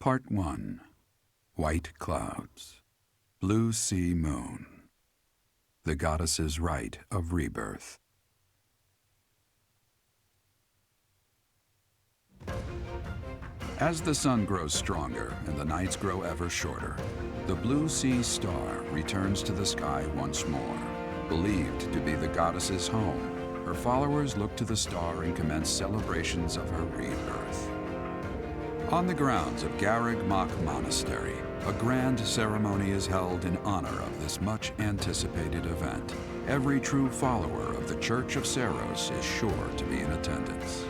Part 1. White Clouds. Blue Sea Moon. The Goddess's Rite of Rebirth. As the sun grows stronger and the nights grow ever shorter, the Blue Sea Star returns to the sky once more. Believed to be the goddess's home, her followers look to the star and commence celebrations of her rebirth. On the grounds of Garreg Mach Monastery, a grand ceremony is held in honor of this much-anticipated event. Every true follower of the Church of Seros is sure to be in attendance.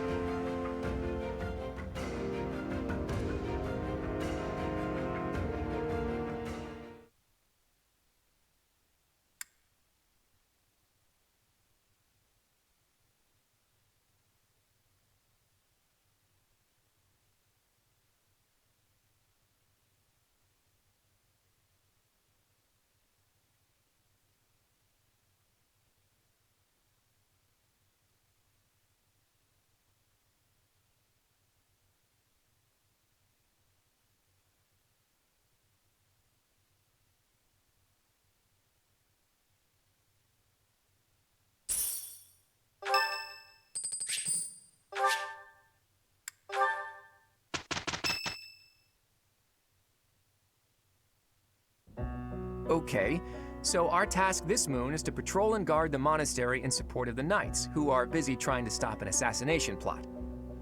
Okay, so our task this moon is to patrol and guard the monastery in support of the knights, who are busy trying to stop an assassination plot.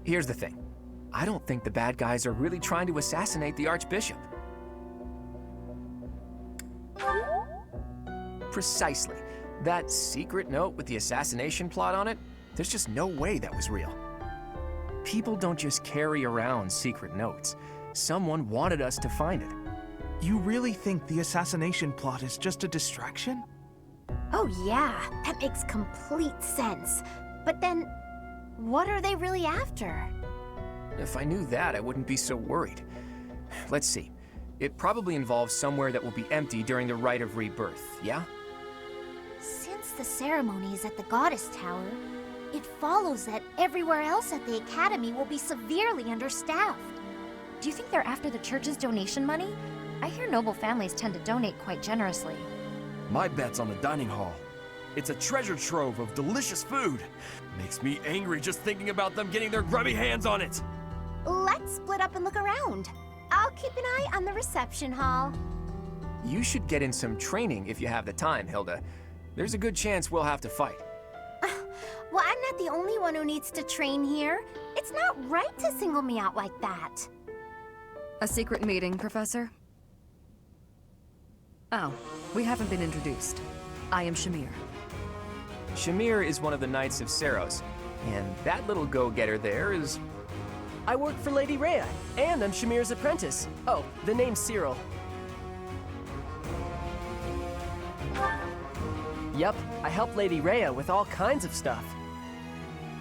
Here's the thing. I don't think the bad guys are really trying to assassinate the Archbishop. Precisely. That secret note with the assassination plot on it, there's just no way that was real. People don't just carry around secret notes. Someone wanted us to find it. You really think the assassination plot is just a distraction? Oh yeah, that makes complete sense. But then, what are they really after? If I knew that, I wouldn't be so worried. Let's see. It probably involves somewhere that will be empty during the Rite of Rebirth, yeah? Since the ceremony is at the Goddess Tower, it follows that everywhere else at the Academy will be severely understaffed. Do you think they're after the church's donation money? I hear noble families tend to donate quite generously. My bet's on the dining hall. It's a treasure trove of delicious food. Makes me angry just thinking about them getting their grubby hands on it. Let's split up and look around. I'll keep an eye on the reception hall. You should get in some training if you have the time, Hilda. There's a good chance we'll have to fight. Well, I'm not the only one who needs to train here. It's not right to single me out like that. A secret meeting, Professor? Oh, we haven't been introduced. I am Shamir. Shamir is one of the Knights of Seros, and that little go-getter there is... I work for Lady Rhea, and I'm Shamir's apprentice. Oh, the name's Cyril. Yup, I help Lady Rhea with all kinds of stuff.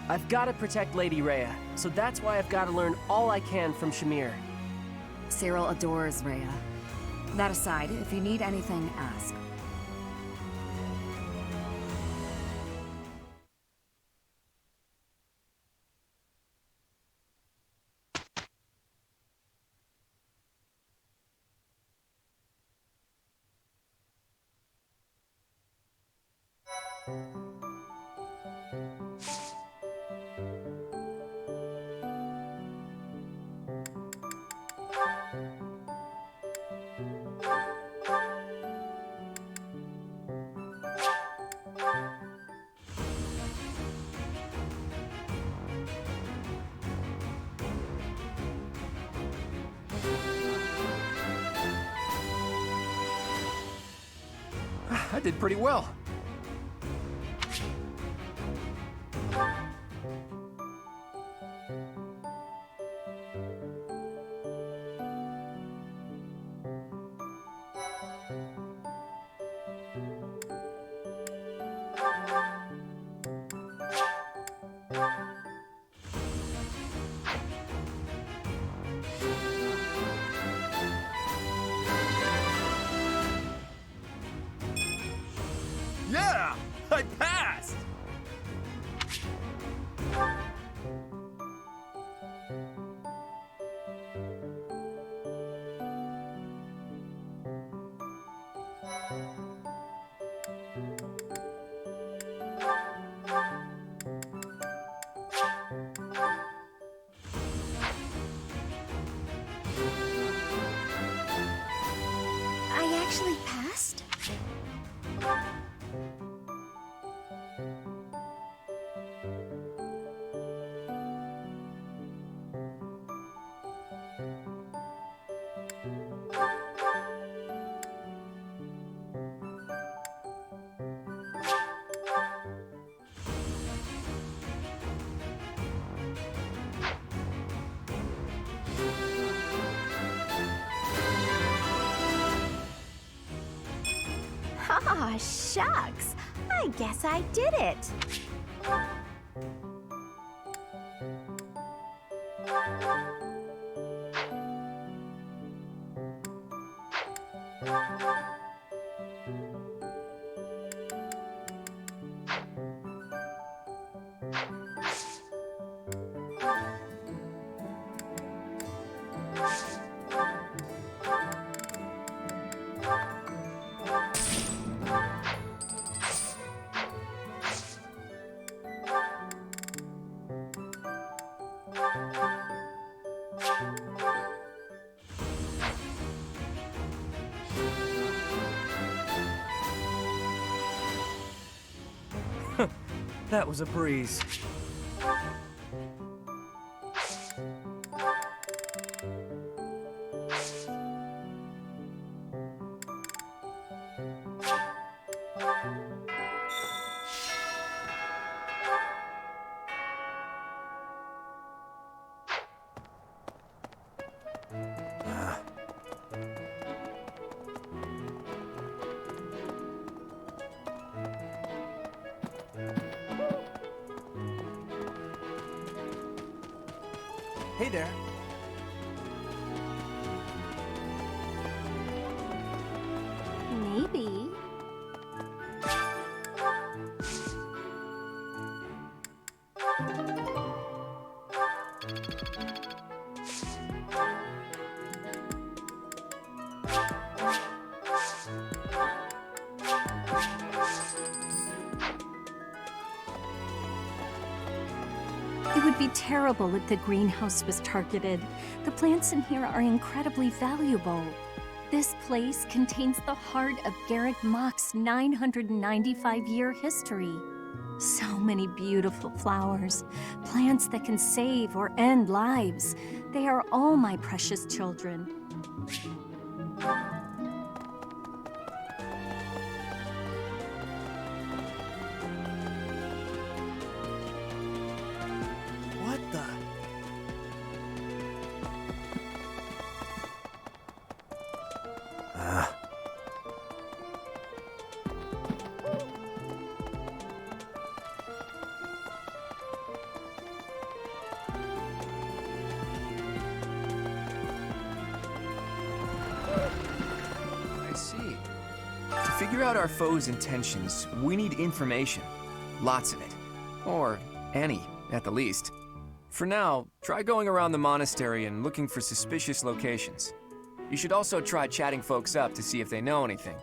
I've got to protect Lady Rhea, so that's why I've got to learn all I can from Shamir. Cyril adores Rhea. That aside, if you need anything, ask. I did pretty well. Aw, shucks. I guess I did it. That was a breeze. Hey there. Maybe. It would be terrible if the greenhouse was targeted. The plants in here are incredibly valuable. This place contains the heart of Garrick Mock's 995-year history. So many beautiful flowers, plants that can save or end lives. They are all my precious children. What the? I see. To figure out our foe's intentions, we need information. Lots of it. Or any, at the least. For now, try going around the monastery and looking for suspicious locations. You should also try chatting folks up to see if they know anything.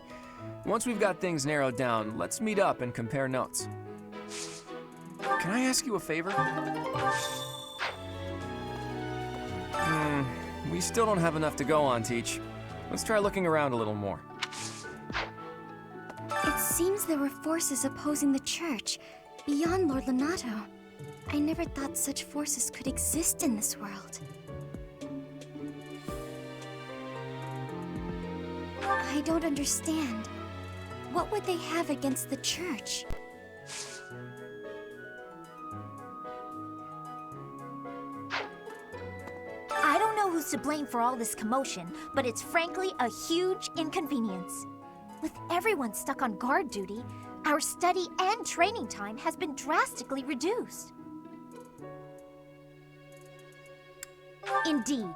Once we've got things narrowed down, let's meet up and compare notes. Can I ask you a favor? We still don't have enough to go on, Teach. Let's try looking around a little more. It seems there were forces opposing the church, beyond Lord Lonato. I never thought such forces could exist in this world. I don't understand. What would they have against the church? I don't know who's to blame for all this commotion, but it's frankly a huge inconvenience. With everyone stuck on guard duty, our study and training time has been drastically reduced. Indeed.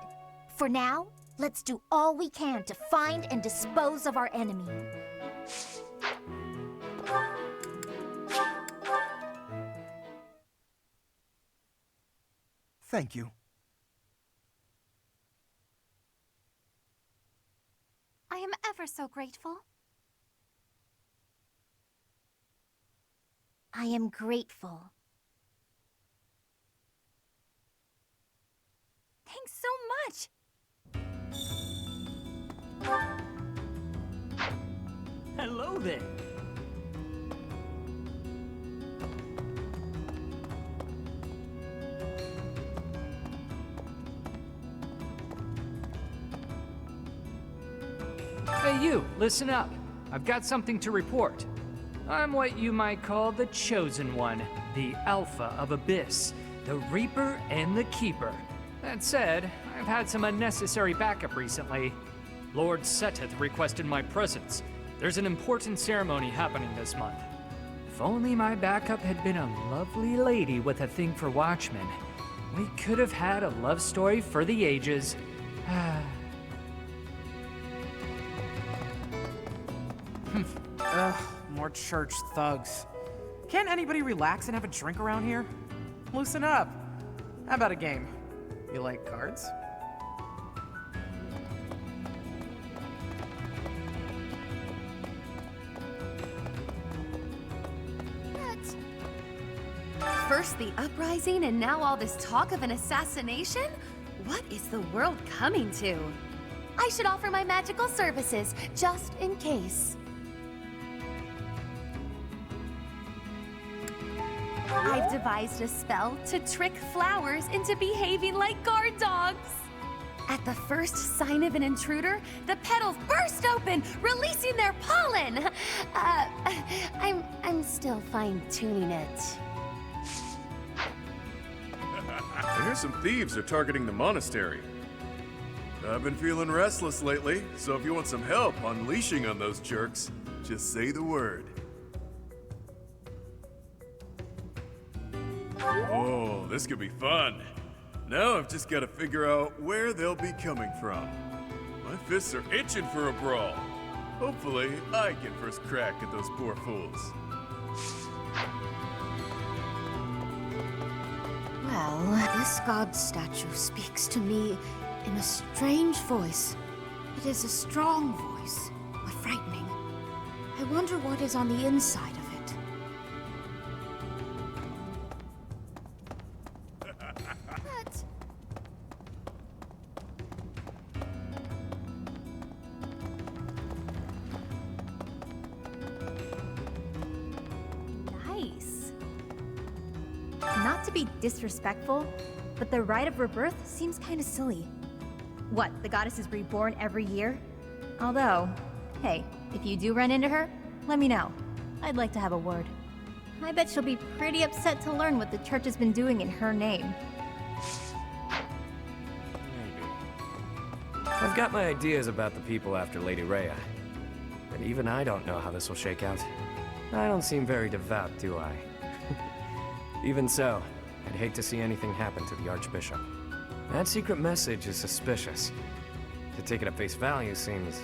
For now, let's do all we can to find and dispose of our enemy. Thank you. I am ever so grateful. I am grateful. Thanks so much. Hello there. Hey you, listen up. I've got something to report. I'm what you might call the Chosen One, the Alpha of Abyss, the Reaper and the Keeper. That said, I've had some unnecessary backup recently. Lord Seteth requested my presence. There's an important ceremony happening this month. If only my backup had been a lovely lady with a thing for watchmen, we could have had a love story for the ages. Ugh, more church thugs. Can't anybody relax and have a drink around here? Loosen up. How about a game? You like cards? First the uprising, and now all this talk of an assassination? What is the world coming to? I should offer my magical services, just in case. I've devised a spell to trick flowers into behaving like guard dogs. At the first sign of an intruder, the petals burst open, releasing their pollen. I'm still fine-tuning it. I hear some thieves are targeting the monastery. I've been feeling restless lately, so if you want some help unleashing on those jerks, just say the word. Oh, this could be fun. Now I've just got to figure out where they'll be coming from. My fists are itching for a brawl. Hopefully, I get first crack at those poor fools. Well, this god statue speaks to me in a strange voice. It is a strong voice, but frightening. I wonder what is on the inside of it. Nice. Not to be disrespectful, but the rite of rebirth seems kind of silly. What, the goddess is reborn every year? Although, hey, if you do run into her, let me know. I'd like to have a word. I bet she'll be pretty upset to learn what the church has been doing in her name. Maybe. I've got my ideas about the people after Lady Rhea. But even I don't know how this will shake out. I don't seem very devout, do I? Even so, I'd hate to see anything happen to the Archbishop. That secret message is suspicious. To take it at face value seems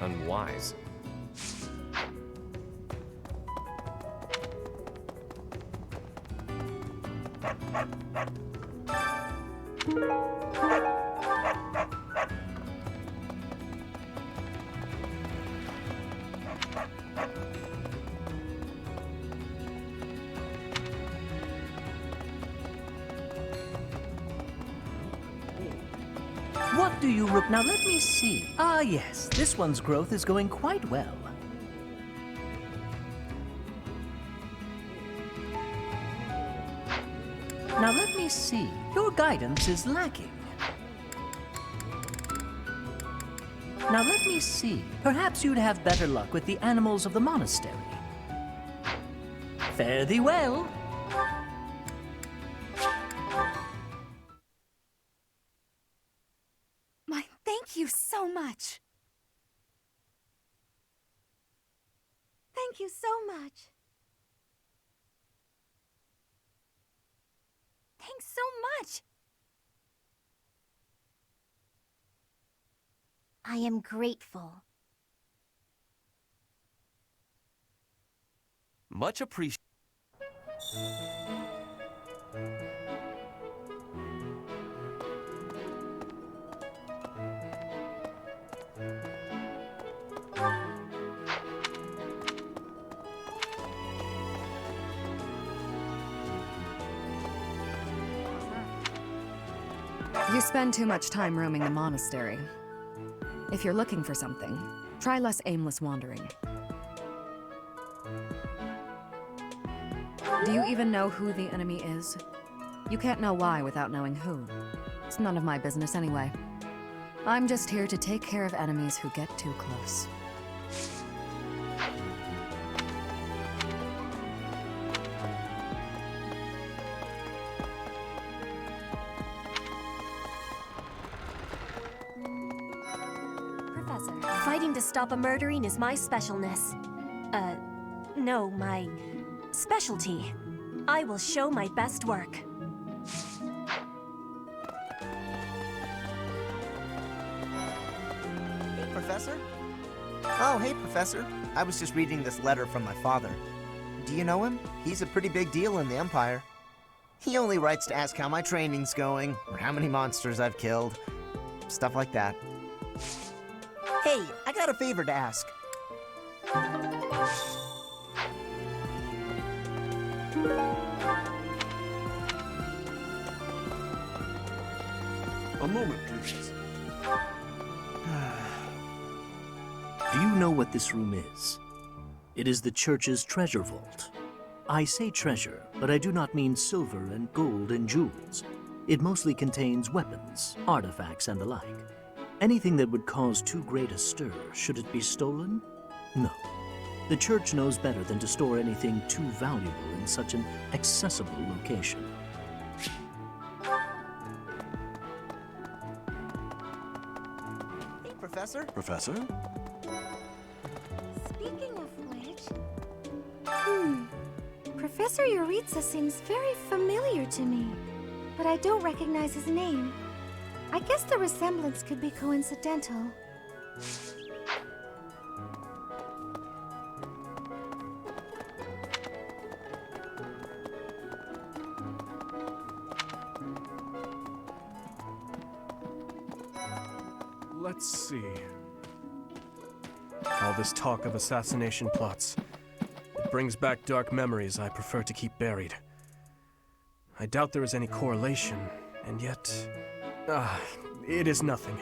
unwise. What do you Now let me see. Ah, yes, this one's growth is going quite well. Now let me see. Your guidance is lacking. Now let me see. Perhaps you'd have better luck with the animals of the monastery. Fare thee well. Thank you so much. Thank you so much. Thanks so much. I am grateful. Much appreciated. You spend too much time roaming the monastery. If you're looking for something, try less aimless wandering. Do you even know who the enemy is? You can't know why without knowing who. It's none of my business anyway. I'm just here to take care of enemies who get too close. Professor. Fighting to stop a murdering is my specialness. No, my specialty. I will show my best work. Hey, Professor? Oh, hey, Professor. I was just reading this letter from my father. Do you know him? He's a pretty big deal in the Empire. He only writes to ask how my training's going, or how many monsters I've killed. Stuff like that. Hey, I got a favor to ask. A moment, please. Do you know what this room is? It is the church's treasure vault. I say treasure, but I do not mean silver and gold and jewels. It mostly contains weapons, artifacts, and the like. Anything that would cause too great a stir, should it be stolen? No. The church knows better than to store anything too valuable in such an accessible location. Hey, Professor. Professor? Speaking of which... Professor Yuritsa seems very familiar to me, but I don't recognize his name. I guess the resemblance could be coincidental. Let's see. All this talk of assassination plots. It brings back dark memories I prefer to keep buried. I doubt there is any correlation, and yet... it is nothing.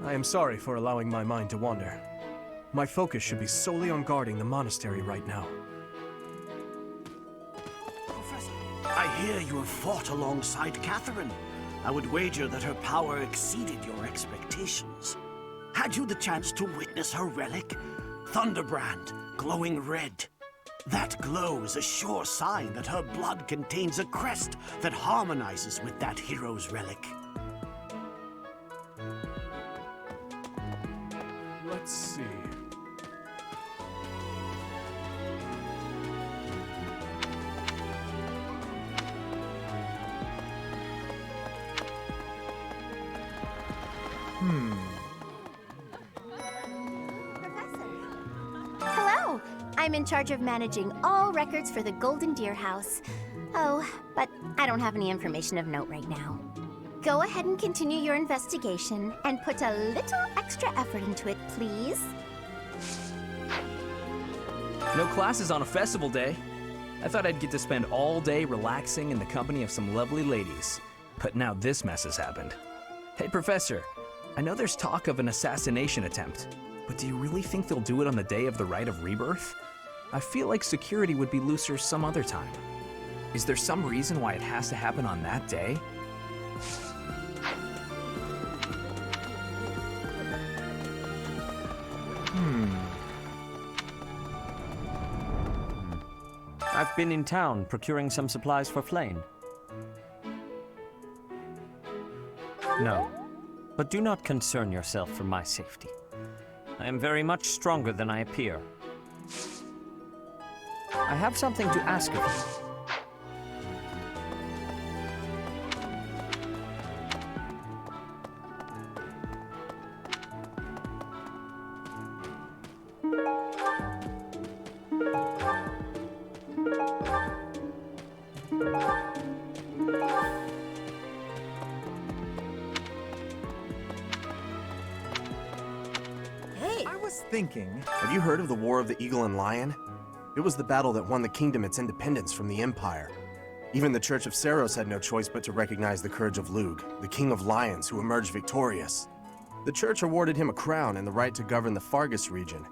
I am sorry for allowing my mind to wander. My focus should be solely on guarding the monastery right now. Professor, I hear you have fought alongside Catherine. I would wager that her power exceeded your expectations. Had you the chance to witness her relic? Thunderbrand, glowing red. That glow is a sure sign that her blood contains a crest that harmonizes with that hero's relic. Let's see. Hello! I'm in charge of managing all records for the Golden Deer House. Oh, but I don't have any information of note right now. Go ahead and continue your investigation and put a little extra effort into it, please. No classes on a festival day. I thought I'd get to spend all day relaxing in the company of some lovely ladies. But now this mess has happened. Hey, Professor, I know there's talk of an assassination attempt, but do you really think they'll do it on the day of the Rite of Rebirth? I feel like security would be looser some other time. Is there some reason why it has to happen on that day? I've been in town procuring some supplies for Flame. No, but do not concern yourself for my safety. I am very much stronger than I appear. I have something to ask of you. Thinking, have you heard of the War of the Eagle and Lion? It was the battle that won the kingdom its independence from the Empire. Even the Church of Saros had no choice but to recognize the courage of Lug, the King of Lions who emerged victorious. The Church awarded him a crown and the right to govern the Fargus region,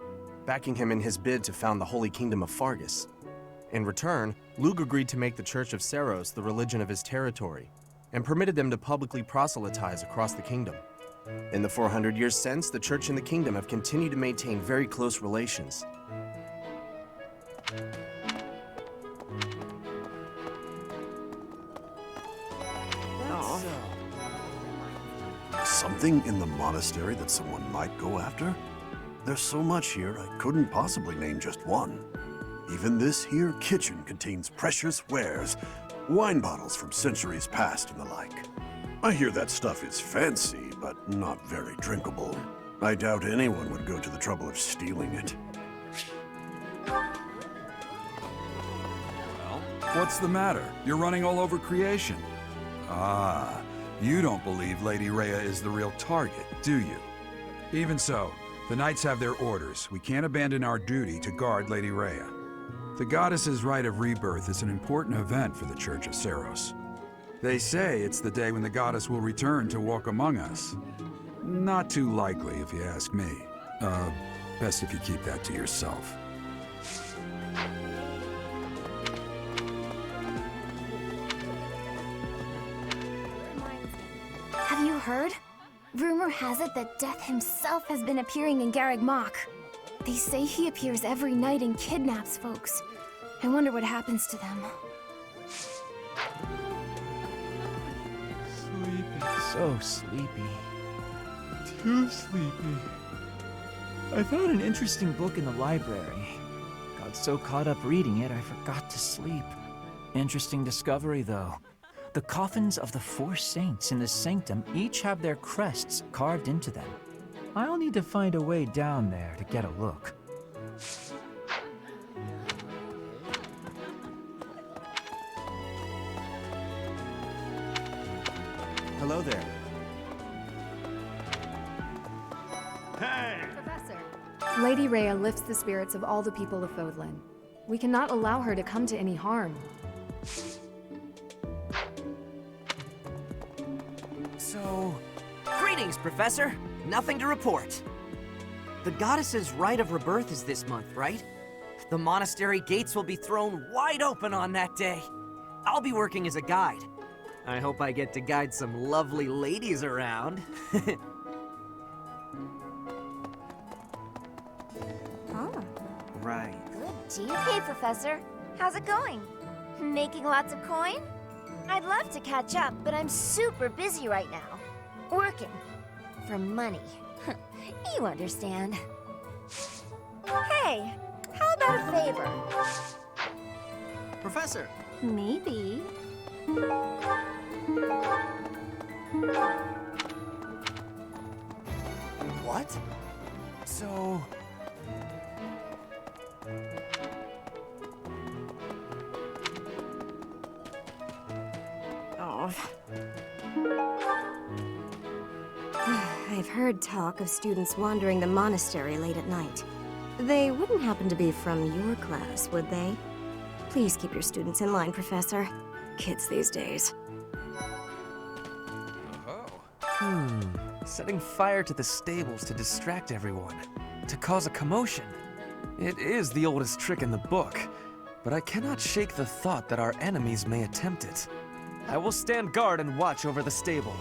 backing him in his bid to found the Holy Kingdom of Fargus. In return, Lug agreed to make the Church of Saros the religion of his territory, and permitted them to publicly proselytize across the kingdom. In the 400 years since, the Church and the Kingdom have continued to maintain very close relations. something in the monastery that someone might go after? There's so much here, I couldn't possibly name just one. Even this here kitchen contains precious wares, wine bottles from centuries past and the like. I hear that stuff is fancy, but not very drinkable. I doubt anyone would go to the trouble of stealing it. What's the matter? You're running all over creation. Ah, you don't believe Lady Rhea is the real target, do you? Even so, the Knights have their orders. We can't abandon our duty to guard Lady Rhea. The goddess's rite of rebirth is an important event for the Church of Seros. They say it's the day when the goddess will return to walk among us. Not too likely, if you ask me. Best if you keep that to yourself. Have you heard? Rumor has it that Death himself has been appearing in Garreg Mach. They say he appears every night and kidnaps folks. I wonder what happens to them. Sleepy. So sleepy. Too sleepy. I found an interesting book in the library. Got so caught up reading it, I forgot to sleep. Interesting discovery, though. The coffins of the 4 saints in the sanctum each have their crests carved into them. I'll need to find a way down there to get a look. Hello there. Hey! Professor. Lady Rhea lifts the spirits of all the people of Fodlan. We cannot allow her to come to any harm. So... Greetings, Professor. Nothing to report. The goddess's rite of rebirth is this month, right? The monastery gates will be thrown wide open on that day. I'll be working as a guide. I hope I get to guide some lovely ladies around. Oh. Right. Good deal. Hey, Professor. How's it going? Making lots of coin? I'd love to catch up, but I'm super busy right now. Working. For money. You understand. Hey, how about a favor? Professor. Maybe. What? So... Oh. I've heard talk of students wandering the monastery late at night. They wouldn't happen to be from your class, would they? Please keep your students in line, Professor. Kids these days. Setting fire to the stables to distract everyone, to cause a commotion. It is the oldest trick in the book, but I cannot shake the thought that our enemies may attempt it. I will stand guard and watch over the stable,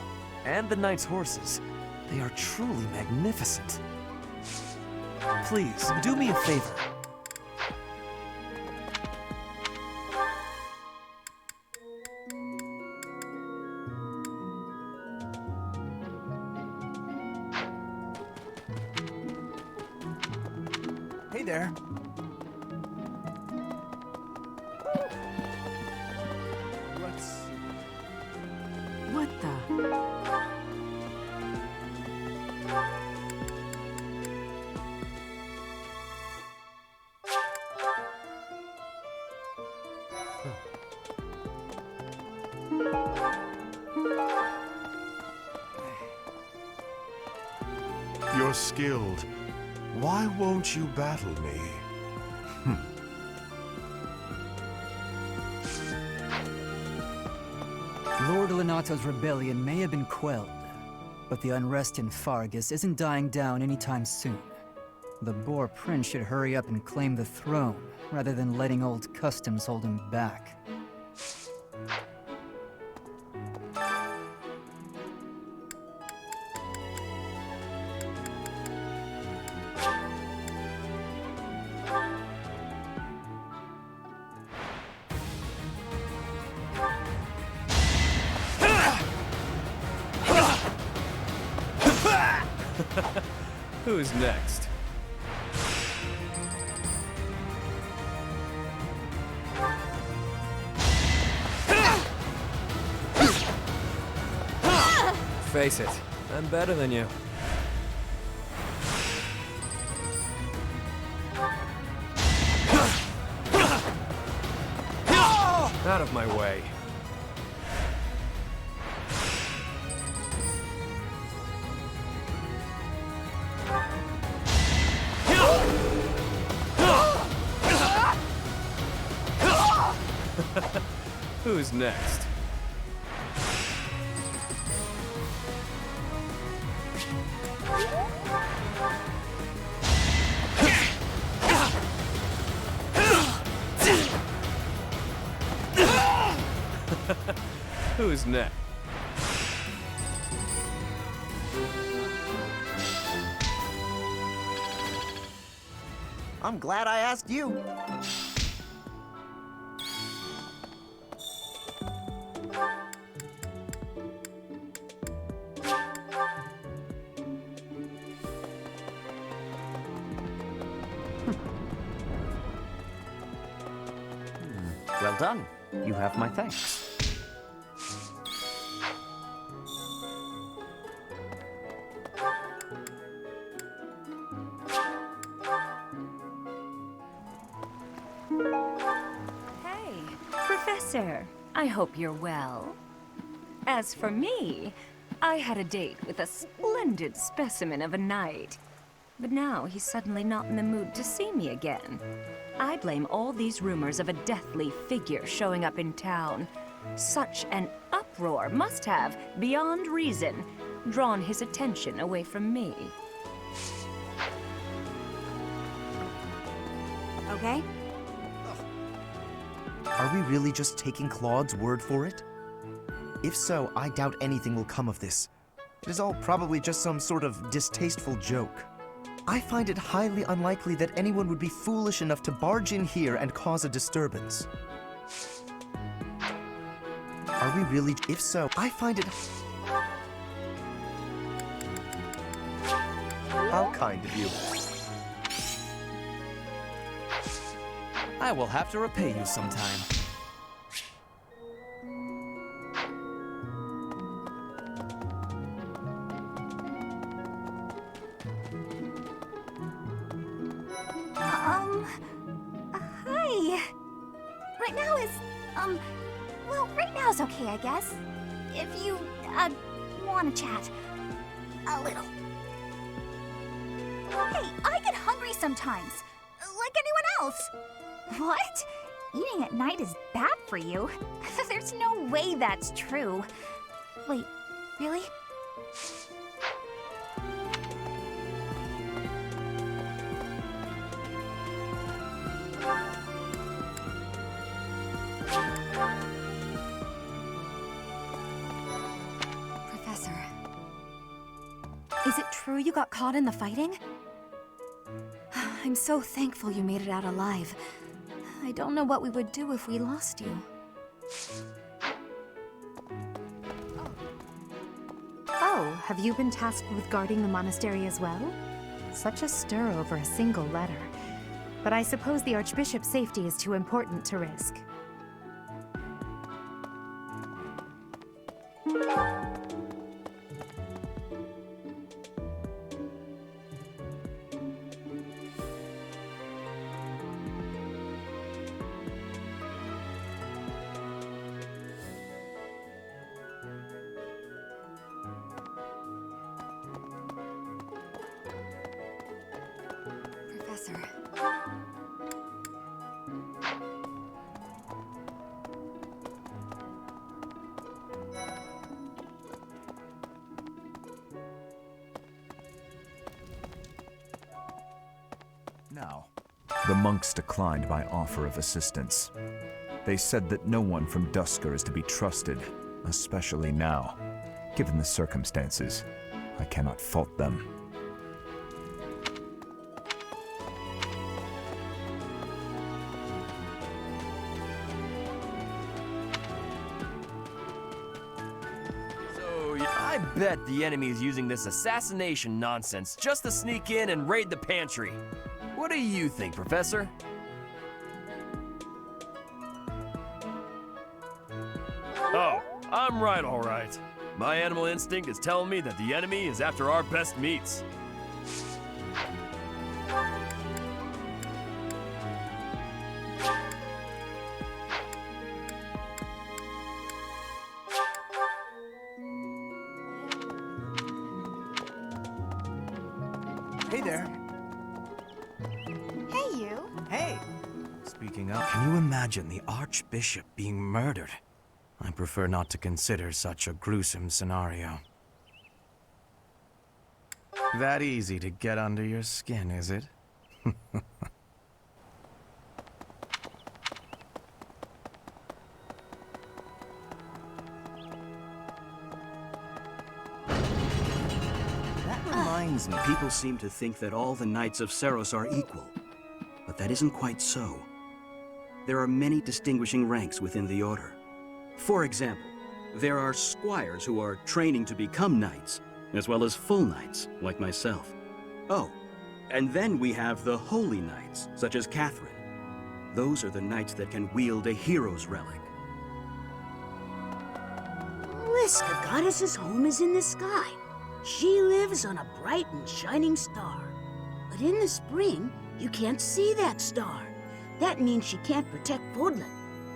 and the knight's horses. They are truly magnificent. Please, do me a favor. Hey there. What the? You're skilled. Why won't you battle me? Lord Lenato's rebellion may have been quelled, but the unrest in Fargus isn't dying down anytime soon. The Boar Prince should hurry up and claim the throne, rather than letting old customs hold him back. Who's next? Face it, I'm better than you. Out of my way. Who's next? Who's next? I'm glad I asked you. Well done. You have my thanks. Hey, Professor. I hope you're well. As for me, I had a date with a splendid specimen of a knight. But now he's suddenly not in the mood to see me again. I blame all these rumors of a deathly figure showing up in town. Such an uproar must have, beyond reason, drawn his attention away from me. Okay? Are we really just taking Claude's word for it? If so, I doubt anything will come of this. It is all probably just some sort of distasteful joke. I find it highly unlikely that anyone would be foolish enough to barge in here and cause a disturbance. Are we really? If so, I find it... How kind of you. I will have to repay you sometime. Hi. Right now is, well, right now is okay, I guess. If you, want to chat. A little. Hey, I get hungry sometimes. Like anyone else. What? Eating at night is bad for you? There's no way that's true. Wait, really? Professor, is it true you got caught in the fighting? I'm so thankful you made it out alive. I don't know what we would do if we lost you. Oh, have you been tasked with guarding the monastery as well? Such a stir over a single letter. But I suppose the Archbishop's safety is too important to risk. Professor. Now, the monks declined my offer of assistance. They said that no one from Dusker is to be trusted, especially now. Given the circumstances, I cannot fault them. bet the enemy is using this assassination nonsense just to sneak in and raid the pantry. What do you think, Professor? Oh, I'm right, all right. My animal instinct is telling me that the enemy is after our best meats. Hey there. Hey, you. Hey. Speaking of, can you imagine the Archbishop being murdered? I prefer not to consider such a gruesome scenario. That easy to get under your skin, is it? That reminds me. People seem to think that all the Knights of Saros are equal, but that isn't quite so. There are many distinguishing ranks within the Order. For example, there are squires who are training to become knights, as well as full knights, like myself. Oh, and then we have the holy knights, such as Catherine. Those are the knights that can wield a hero's relic. Liska Goddess's home is in the sky. She lives on a bright and shining star. But in the spring, you can't see that star. That means she can't protect Fodlan.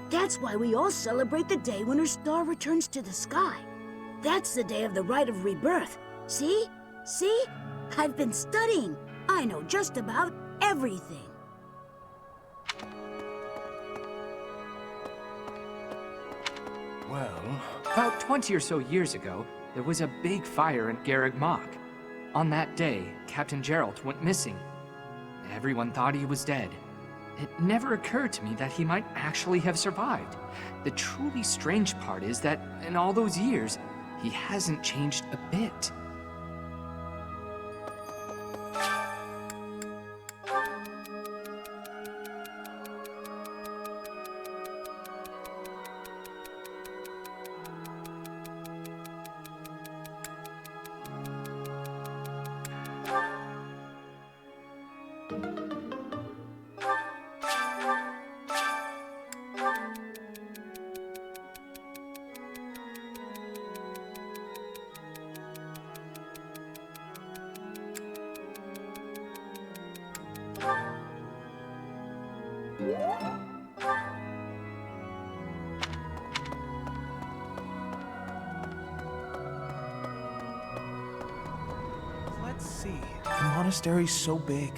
That's why we all celebrate the day when her star returns to the sky. That's the day of the rite of rebirth. See? See? I've been studying. I know just about everything. Well, about 20 or so years ago, there was a big fire in Garreg Mach. On that day, Captain Geralt went missing. Everyone thought he was dead. It never occurred to me that he might actually have survived. The truly strange part is that in all those years, he hasn't changed a bit. Let's see. The monastery's so big.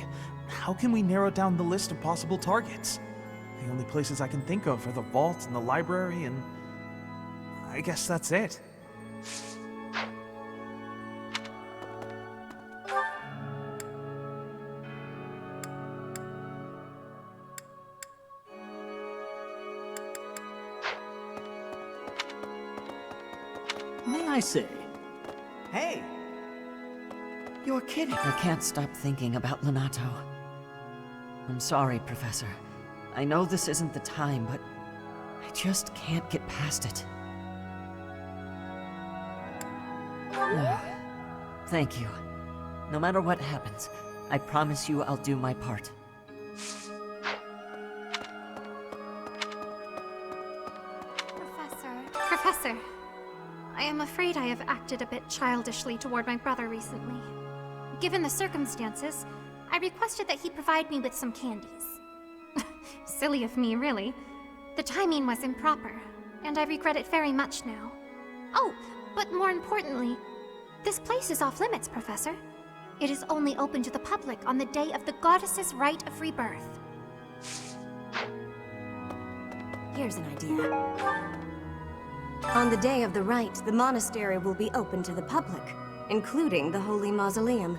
How can we narrow down the list of possible targets? The only places I can think of are the vault and the library, and I guess that's it. May I say? Hey! You're kidding. I can't stop thinking about Lenato. I'm sorry, Professor. I know this isn't the time, but I just can't get past it. Thank you. No matter what happens, I promise you I'll do my part. Professor, I am afraid I have acted a bit childishly toward my brother recently. Given the circumstances, I requested that he provide me with some candies. Silly of me, really. The timing was improper, and I regret it very much now. Oh, but more importantly, this place is off limits, Professor. It is only open to the public on the day of the goddess's rite of rebirth. Here's an idea. On the day of the rite, the monastery will be open to the public, including the Holy Mausoleum.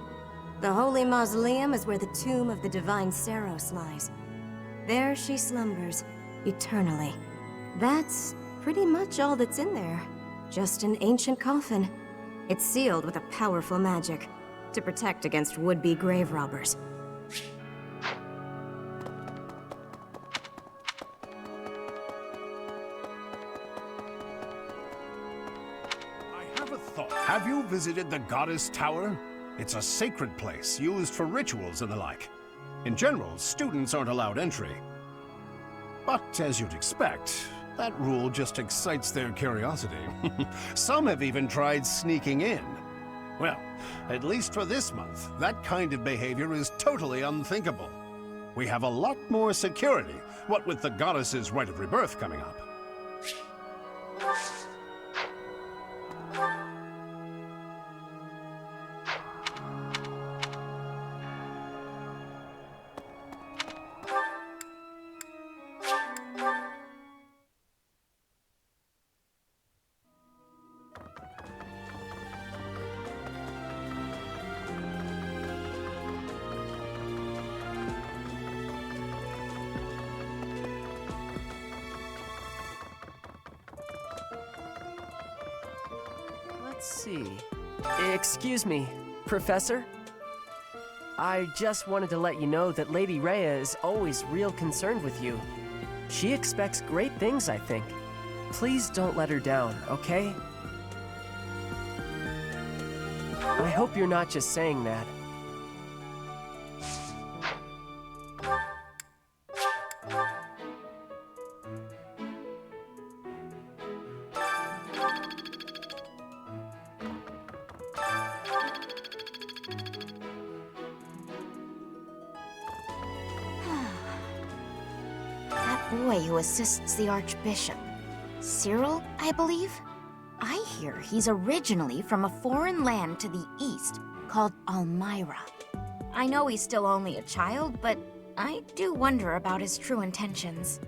The Holy Mausoleum is where the tomb of the divine Saros lies. There she slumbers, eternally. That's pretty much all that's in there. Just an ancient coffin. It's sealed with a powerful magic to protect against would-be grave robbers. Have you visited the Goddess Tower? It's a sacred place used for rituals and the like. In general, students aren't allowed entry. But as you'd expect, that rule just excites their curiosity. Some have even tried sneaking in. Well, at least for this month, that kind of behavior is totally unthinkable. We have a lot more security, what with the goddess's rite of rebirth coming up. Let's see. Excuse me, Professor? I just wanted to let you know that Lady Rhea is always real concerned with you. She expects great things, I think. Please don't let her down, okay? I hope you're not just saying that. Boy who assists the Archbishop. Cyril, I believe? I hear he's originally from a foreign land to the east called Almyra. I know he's still only a child, but I do wonder about his true intentions.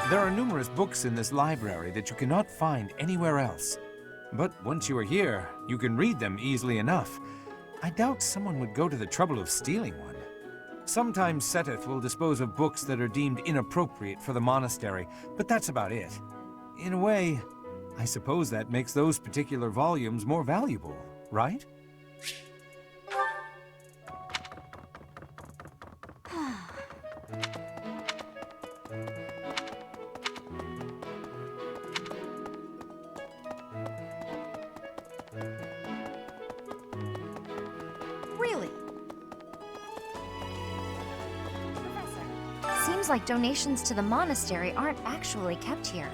There are numerous books in this library that you cannot find anywhere else. But once you are here, you can read them easily enough. I doubt someone would go to the trouble of stealing one. Sometimes Seteth will dispose of books that are deemed inappropriate for the monastery, but that's about it. In a way, I suppose that makes those particular volumes more valuable, right? Really? Seems like donations to the monastery aren't actually kept here.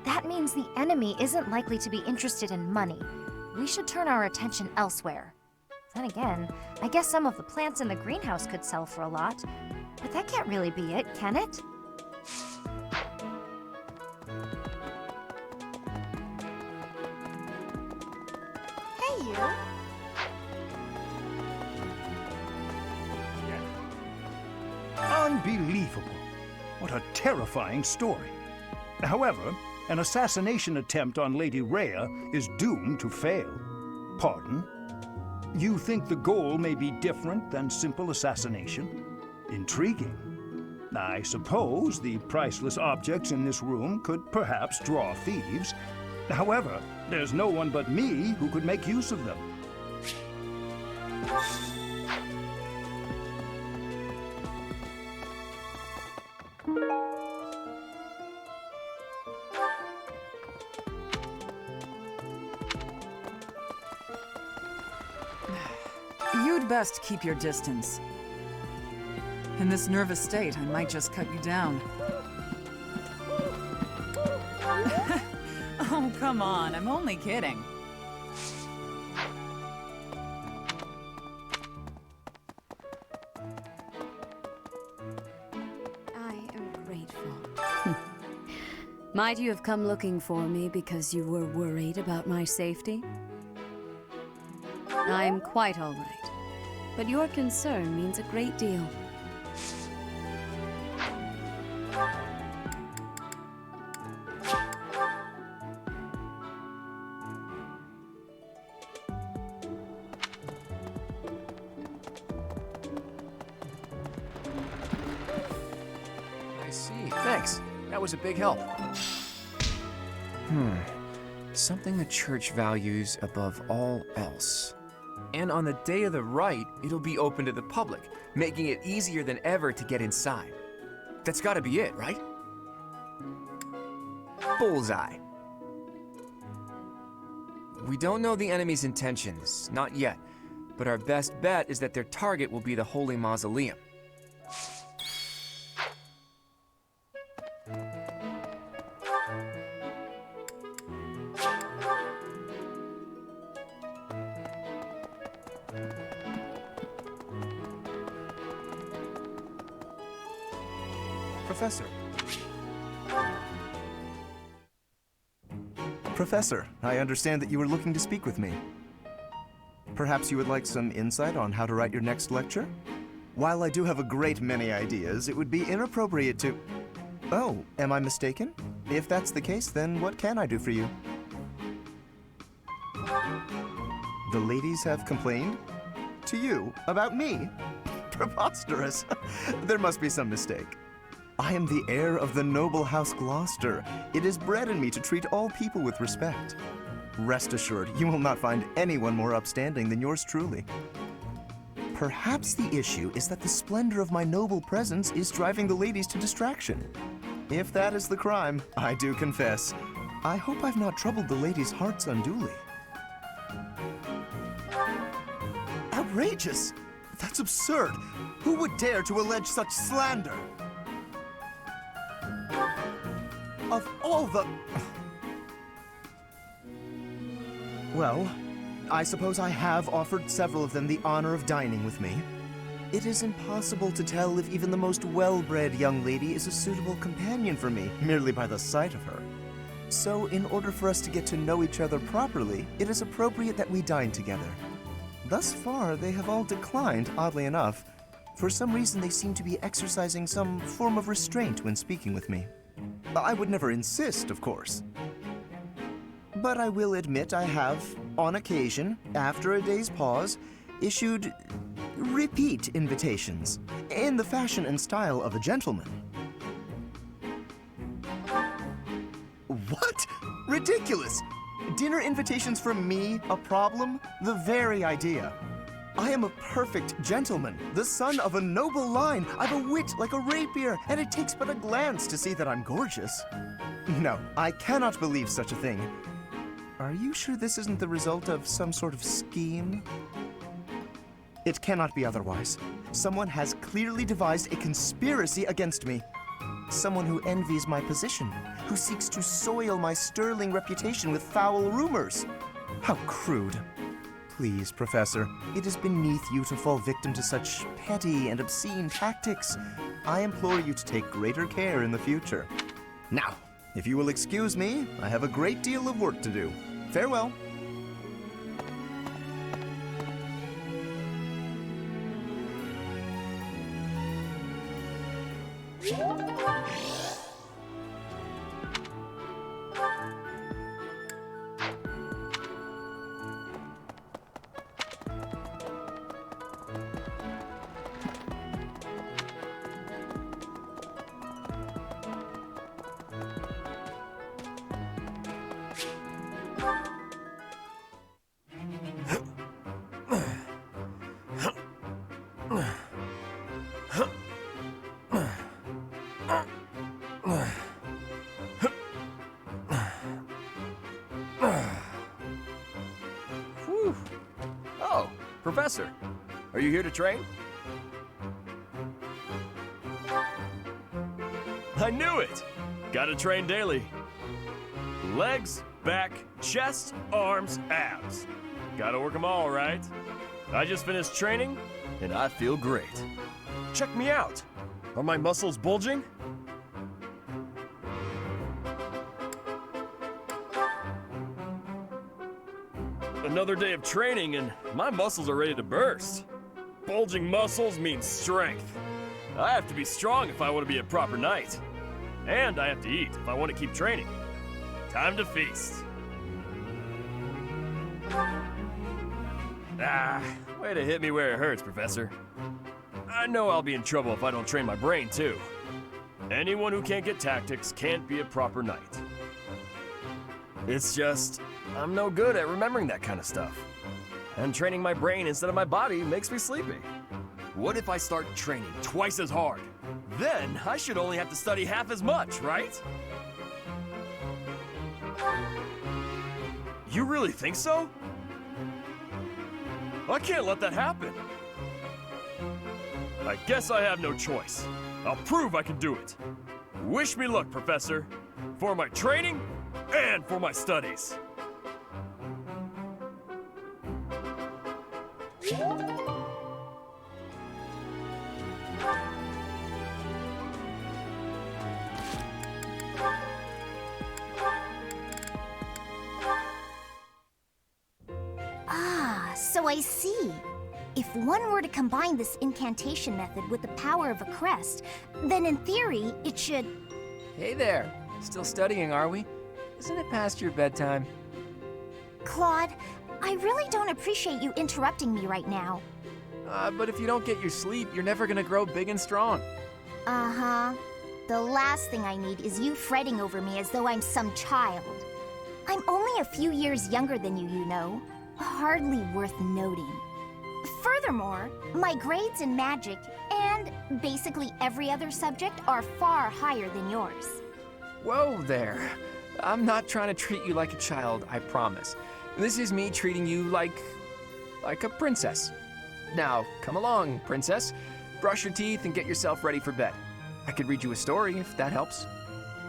That means the enemy isn't likely to be interested in money. We should turn our attention elsewhere. Then again, I guess some of the plants in the greenhouse could sell for a lot. But that can't really be it, can it? Hey, you! Unbelievable. What a terrifying story. However, an assassination attempt on Lady Rhea is doomed to fail. Pardon? You think the goal may be different than simple assassination? Intriguing. I suppose the priceless objects in this room could perhaps draw thieves. However, there's no one but me who could make use of them. You'd best keep your distance. In this nervous state, I might just cut you down. Oh, come on, I'm only kidding. I am grateful. Might you have come looking for me because you were worried about my safety? I'm quite all right, but your concern means a great deal. I see. Thanks. That was a big help. Something the church values above all else. And on the day of the rite, it'll be open to the public, making it easier than ever to get inside. That's gotta be it, right? Bullseye. We don't know the enemy's intentions, not yet, but our best bet is that their target will be the Holy Mausoleum. Professor. Professor, I understand that you were looking to speak with me. Perhaps you would like some insight on how to write your next lecture? While I do have a great many ideas, it would be inappropriate to... Oh, am I mistaken? If that's the case, then what can I do for you? The ladies have complained? To you? About me? Preposterous. There must be some mistake. I am the heir of the noble House Gloucester. It is bred in me to treat all people with respect. Rest assured, you will not find anyone more upstanding than yours truly. Perhaps the issue is that the splendor of my noble presence is driving the ladies to distraction. If that is the crime, I do confess. I hope I've not troubled the ladies' hearts unduly. Outrageous! That's absurd! Who would dare to allege such slander? Of all the... Well, I suppose I have offered several of them the honor of dining with me. It is impossible to tell if even the most well-bred young lady is a suitable companion for me, merely by the sight of her. So, in order for us to get to know each other properly, it is appropriate that we dine together. Thus far, they have all declined, oddly enough. For some reason, they seem to be exercising some form of restraint when speaking with me. I would never insist, of course. But I will admit I have, on occasion, after a day's pause, issued repeat invitations, in the fashion and style of a gentleman. What? Ridiculous! Dinner invitations from me a problem? The very idea. I am a perfect gentleman, the son of a noble line. I've a wit like a rapier, and it takes but a glance to see that I'm gorgeous. No, I cannot believe such a thing. Are you sure this isn't the result of some sort of scheme? It cannot be otherwise. Someone has clearly devised a conspiracy against me. Someone who envies my position, who seeks to soil my sterling reputation with foul rumors. How crude. Please, Professor, it is beneath you to fall victim to such petty and obscene tactics. I implore you to take greater care in the future. Now, if you will excuse me, I have a great deal of work to do. Farewell. Whew. Oh, Professor, are you here to train? I knew it! Gotta train daily. Legs, back, chest, arms, abs. Gotta work them all, right? I just finished training, and I feel great. Check me out. Are my muscles bulging? Another day of training, and my muscles are ready to burst. Bulging muscles means strength. I have to be strong if I want to be a proper knight. And I have to eat if I want to keep training. Time to feast. Ah, way to hit me where it hurts, Professor. I know I'll be in trouble if I don't train my brain, too. Anyone who can't get tactics can't be a proper knight. It's just, I'm no good at remembering that kind of stuff. And training my brain instead of my body makes me sleepy. What if I start training twice as hard? Then I should only have to study half as much, right? You really think so? I can't let that happen. I guess I have no choice. I'll prove I can do it. Wish me luck, Professor. For my training and for my studies. Ah, so I see. If one were to combine this incantation method with the power of a crest, then in theory, it should... Hey there. Still studying, are we? Isn't it past your bedtime? Claude, I really don't appreciate you interrupting me right now. But if you don't get your sleep, you're never gonna grow big and strong. Uh-huh. The last thing I need is you fretting over me as though I'm some child. I'm only a few years younger than you, you know. Hardly worth noting. Furthermore, my grades in magic and basically every other subject are far higher than yours. Whoa there. I'm not trying to treat you like a child, I promise. This is me treating you like a princess. Now, come along, princess. Brush your teeth and get yourself ready for bed. I could read you a story if that helps.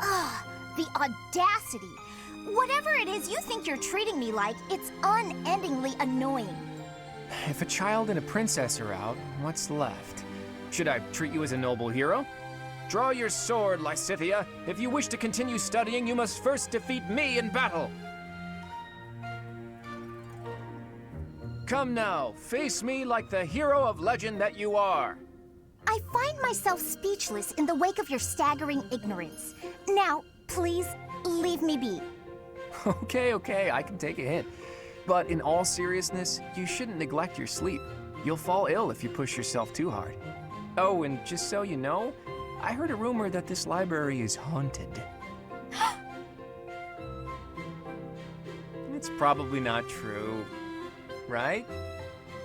Ugh, the audacity. Whatever it is you think you're treating me like, it's unendingly annoying. If a child and a princess are out, what's left? Should I treat you as a noble hero? Draw your sword, Lysithea. If you wish to continue studying, you must first defeat me in battle. Come now, face me like the hero of legend that you are. I find myself speechless in the wake of your staggering ignorance. Now, please, leave me be. Okay, I can take a hint. But in all seriousness, you shouldn't neglect your sleep. You'll fall ill if you push yourself too hard. Oh, and just so you know, I heard a rumor that this library is haunted. It's probably not true, right?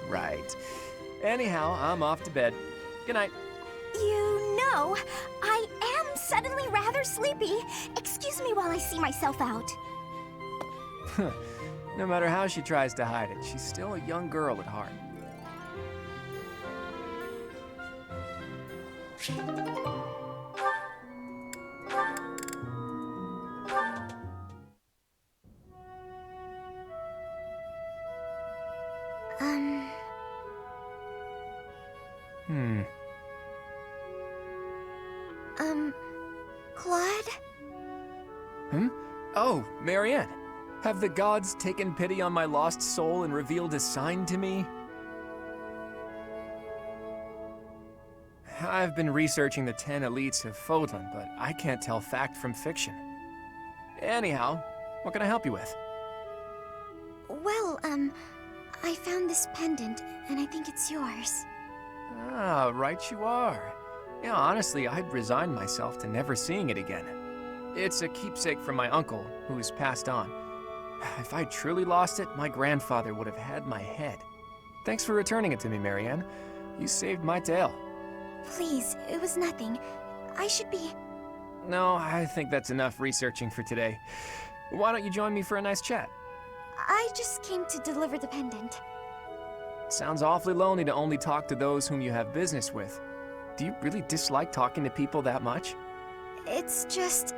Right. Anyhow, I'm off to bed. Good night. You know, I am suddenly rather sleepy. Excuse me while I see myself out. No matter how she tries to hide it, she's still a young girl at heart. Claude? Oh, Marianne. Have the gods taken pity on my lost soul and revealed a sign to me? I've been researching the 10 elites of Fodlan, but I can't tell fact from fiction. Anyhow, what can I help you with? Well, I found this pendant, and I think it's yours. Ah, right you are. Yeah, honestly, I'd resigned myself to never seeing it again. It's a keepsake from my uncle, who's passed on. If I truly lost it, my grandfather would have had my head. Thanks for returning it to me, Marianne. You saved my tail. Please, it was nothing. I should be... No, I think that's enough researching for today. Why don't you join me for a nice chat? I just came to deliver the pendant. Sounds awfully lonely to only talk to those whom you have business with. Do you really dislike talking to people that much? It's just...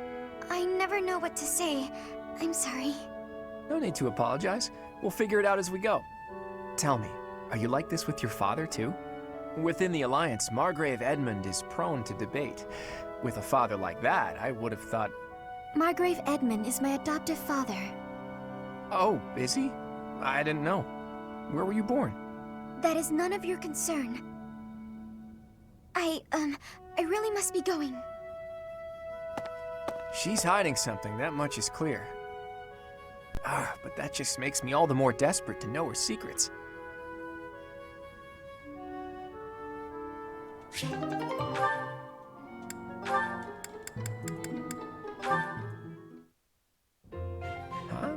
I never know what to say. I'm sorry. No need to apologize. We'll figure it out as we go. Tell me, are you like this with your father, too? Within the Alliance, Margrave Edmund is prone to debate. With a father like that, I would have thought... Margrave Edmund is my adoptive father. Oh, is he? I didn't know. Where were you born? That is none of your concern. I really must be going. She's hiding something, that much is clear. But that just makes me all the more desperate to know her secrets.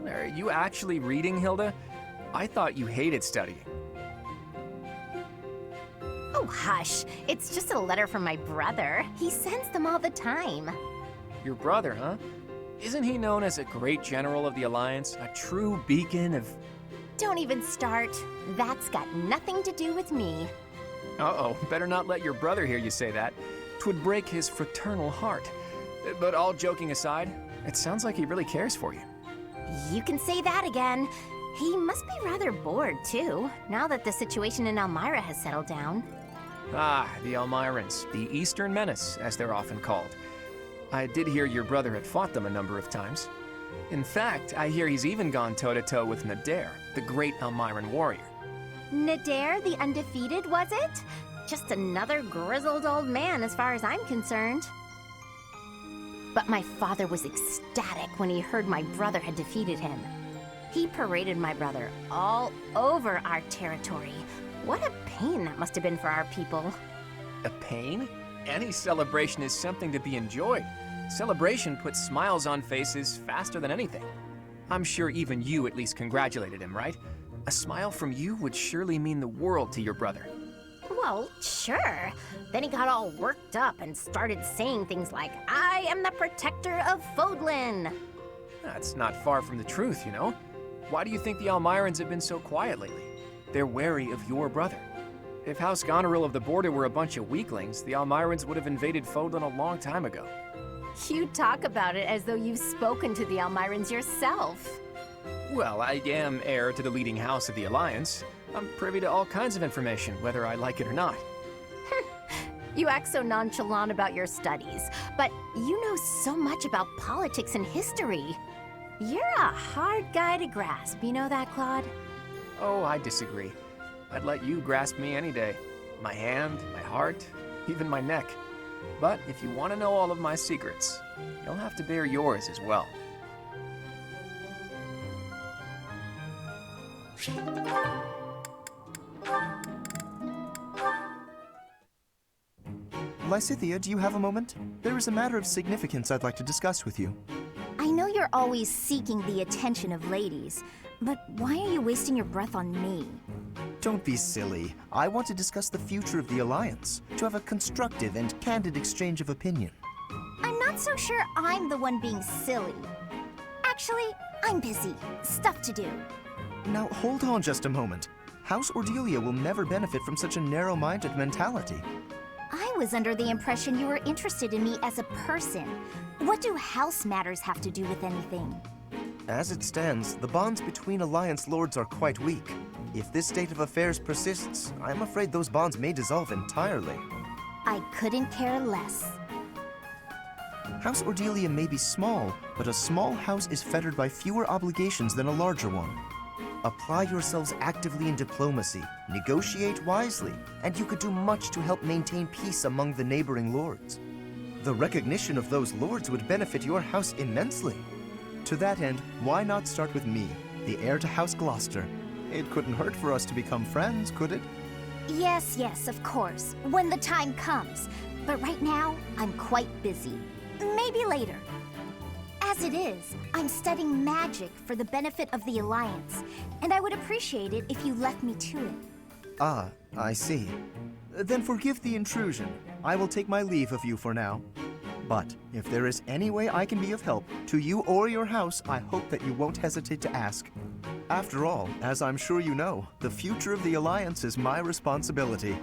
Are you actually reading, Hilda? I thought you hated studying. Oh, hush. It's just a letter from my brother. He sends them all the time. Your brother, huh? Isn't he known as a great general of the Alliance? A true beacon of... Don't even start. That's got nothing to do with me. Uh-oh, better not let your brother hear you say that. 'Twould break his fraternal heart. But all joking aside, it sounds like he really cares for you. You can say that again. He must be rather bored, too, now that the situation in Elmira has settled down. Ah, the Elmirans, the Eastern Menace, as they're often called. I did hear your brother had fought them a number of times. In fact, I hear he's even gone toe-to-toe with Nadir, the great Elmiran warrior. Nadir the Undefeated, was it? Just another grizzled old man as far as I'm concerned. But my father was ecstatic when he heard my brother had defeated him. He paraded my brother all over our territory. What a pain that must have been for our people. A pain? Any celebration is something to be enjoyed. Celebration puts smiles on faces faster than anything. I'm sure even you at least congratulated him, right? A smile from you would surely mean the world to your brother. Well, sure. Then he got all worked up and started saying things like, I am the protector of Fodlan. That's not far from the truth, you know? Why do you think the Elmirans have been so quiet lately? They're wary of your brother. If House Goneril of the Border were a bunch of weaklings, the Elmirans would have invaded Fodlan a long time ago. You talk about it as though you've spoken to the Elmirans yourself. Well, I am heir to the leading house of the Alliance. I'm privy to all kinds of information, whether I like it or not. You act so nonchalant about your studies, but you know so much about politics and history. You're a hard guy to grasp, you know that, Claude? Oh, I disagree. I'd let you grasp me any day. My hand, my heart, even my neck. But if you want to know all of my secrets, you'll have to bear yours as well. Lysithea, do you have a moment? There is a matter of significance I'd like to discuss with you. I know you're always seeking the attention of ladies, but why are you wasting your breath on me? Don't be silly. I want to discuss the future of the Alliance, to have a constructive and candid exchange of opinion. I'm not so sure I'm the one being silly. Actually, I'm busy. Stuff to do. Now, hold on just a moment. House Ordelia will never benefit from such a narrow-minded mentality. I was under the impression you were interested in me as a person. What do house matters have to do with anything? As it stands, the bonds between Alliance lords are quite weak. If this state of affairs persists, I'm afraid those bonds may dissolve entirely. I couldn't care less. House Ordelia may be small, but a small house is fettered by fewer obligations than a larger one. Apply yourselves actively in diplomacy, negotiate wisely, and you could do much to help maintain peace among the neighboring lords. The recognition of those lords would benefit your house immensely. To that end, why not start with me, the heir to House Gloucester? It couldn't hurt for us to become friends, could it? Yes, of course, when the time comes. But right now, I'm quite busy. Maybe later. As it is, I'm studying magic for the benefit of the Alliance, and I would appreciate it if you left me to it. Ah, I see. Then forgive the intrusion. I will take my leave of you for now. But if there is any way I can be of help, to you or your house, I hope that you won't hesitate to ask. After all, as I'm sure you know, the future of the Alliance is my responsibility.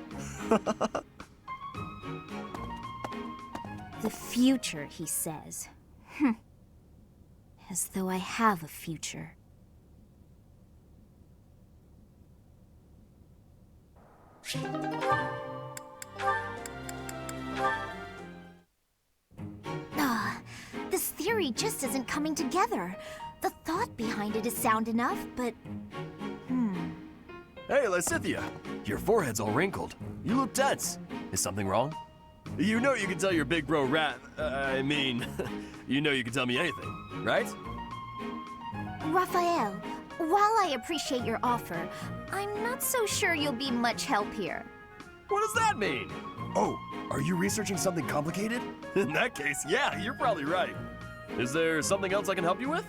The future, he says. As though I have a future. This theory just isn't coming together. The thought behind it is sound enough, but... Hey, Lysithea! Your forehead's all wrinkled. You look tense. Is something wrong? You know you can tell your big bro you know you can tell me anything, right? Raphael, while I appreciate your offer, I'm not so sure you'll be much help here. What does that mean? Oh, are you researching something complicated? In that case, yeah, you're probably right. Is there something else I can help you with?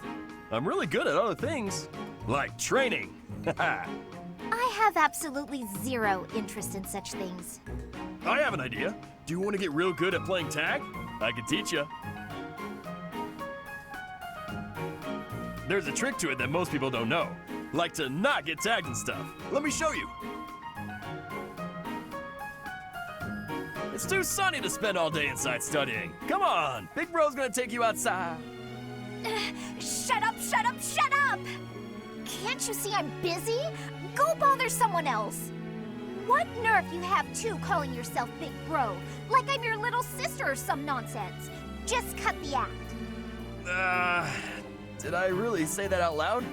I'm really good at other things, like training. I have absolutely zero interest in such things. I have an idea. Do you want to get real good at playing tag? I can teach you. there's a trick to it that most people don't know. Like to not get tagged and stuff. Let me show you. It's too sunny to spend all day inside studying. Come on, Big Bro's gonna take you outside. Shut up, shut up, shut up! Can't you see I'm busy? Go bother someone else. What nerve you have too calling yourself Big Bro, like I'm your little sister or some nonsense. Just cut the act. Did I really say that out loud?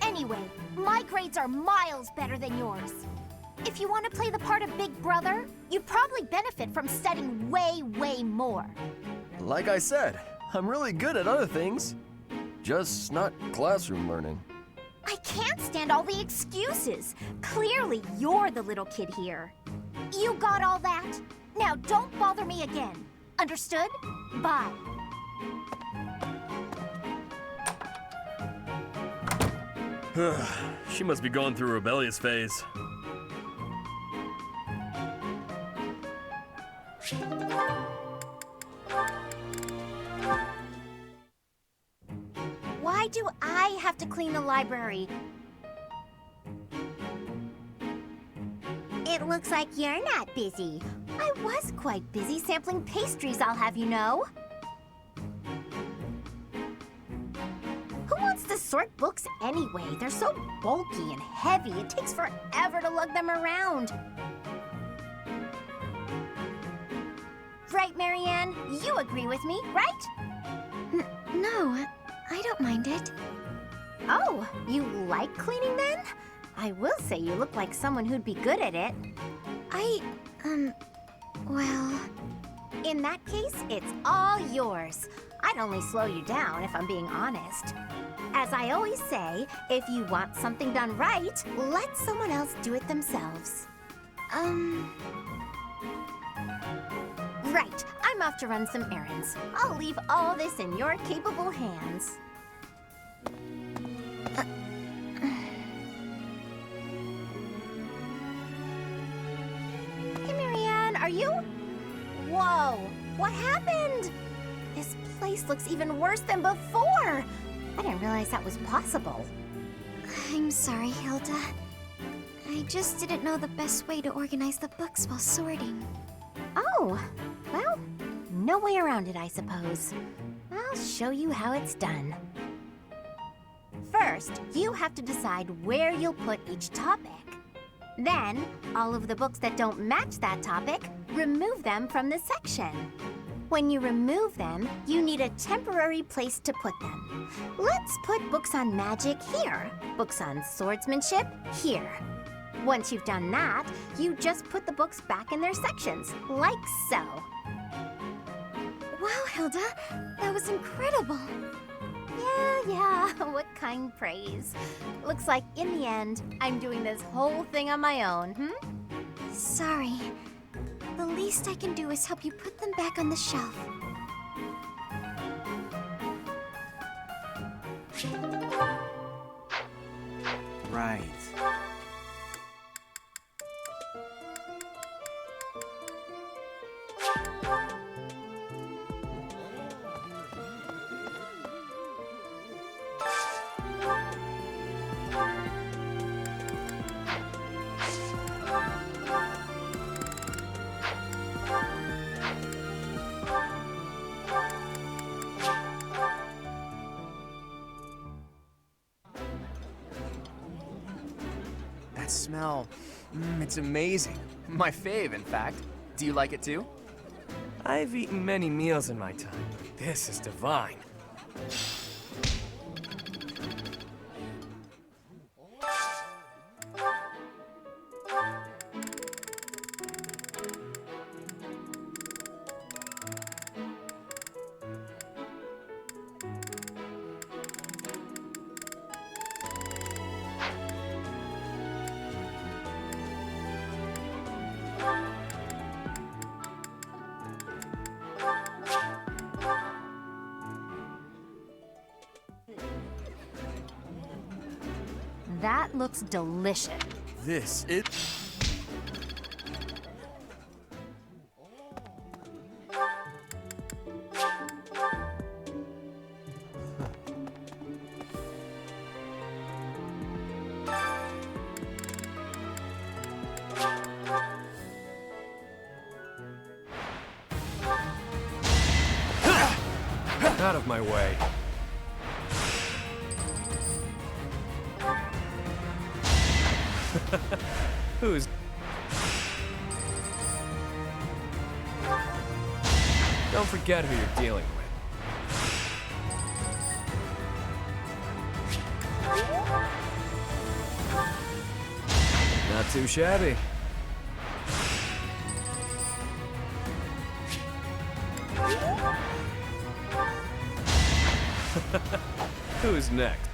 Anyway, my grades are miles better than yours. If you want to play the part of Big Brother, you'd probably benefit from studying way, way more. Like I said, I'm really good at other things. Just not classroom learning. I can't stand all the excuses. Clearly, you're the little kid here. You got all that? Now don't bother me again. Understood? Bye. She must be going through a rebellious phase. Why do I have to clean the library? It looks like you're not busy. I was quite busy sampling pastries, I'll have you know. Who wants to sort books anyway? They're so bulky and heavy, it takes forever to lug them around. Right, Marianne? You agree with me, right? No, I don't mind it. Oh, you like cleaning then? I will say you look like someone who'd be good at it. Well... In that case, it's all yours. I'd only slow you down if I'm being honest. As I always say, if you want something done right, let someone else do it themselves. Right, I'm off to run some errands. I'll leave all this in your capable hands. Hey, Marianne, are you? Whoa, what happened? This place looks even worse than before. I didn't realize that was possible. I'm sorry, Hilda. I just didn't know the best way to organize the books while sorting. Oh, well, no way around it, I suppose. I'll show you how it's done. First, you have to decide where you'll put each topic. Then, all of the books that don't match that topic, remove them from the section. When you remove them, you need a temporary place to put them. Let's put books on magic here, books on swordsmanship here. Once you've done that, you just put the books back in their sections, like so. Wow, Hilda, that was incredible. Yeah, what kind praise. Looks like in the end, I'm doing this whole thing on my own, Sorry. The least I can do is help you put them back on the shelf. Right. That smell, it's amazing. My fave, in fact. Do you like it too? I've eaten many meals in my time. This is divine. That looks delicious. This is... Out of my way. Who's... Don't forget who you're dealing with. Not too shabby. Who's next?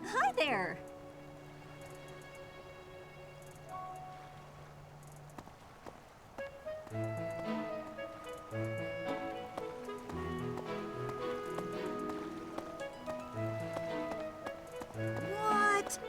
Hi there! What?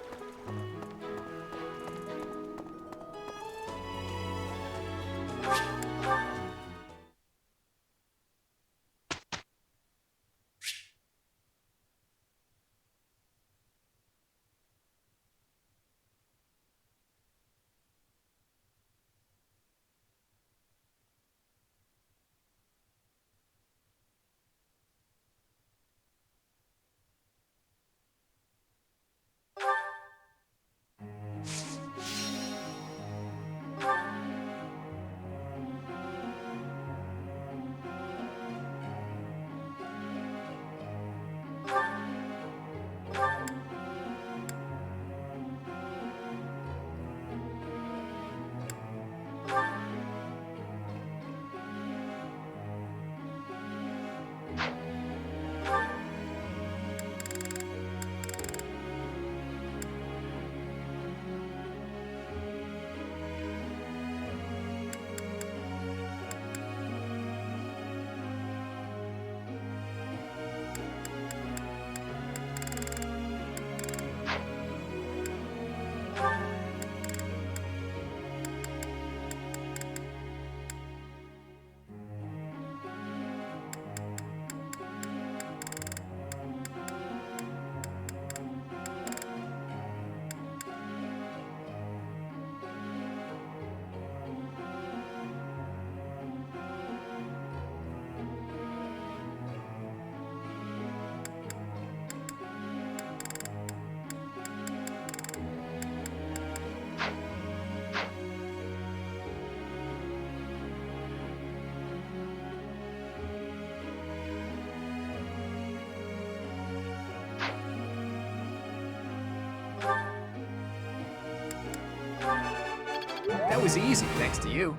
That was easy, thanks to you.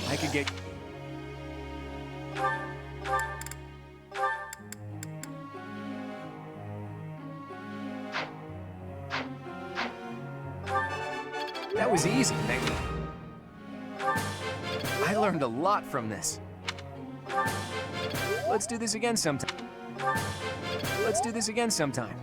I could get... That was easy, thank you. I learned a lot from this. Let's do this again sometime. Let's do this again sometime.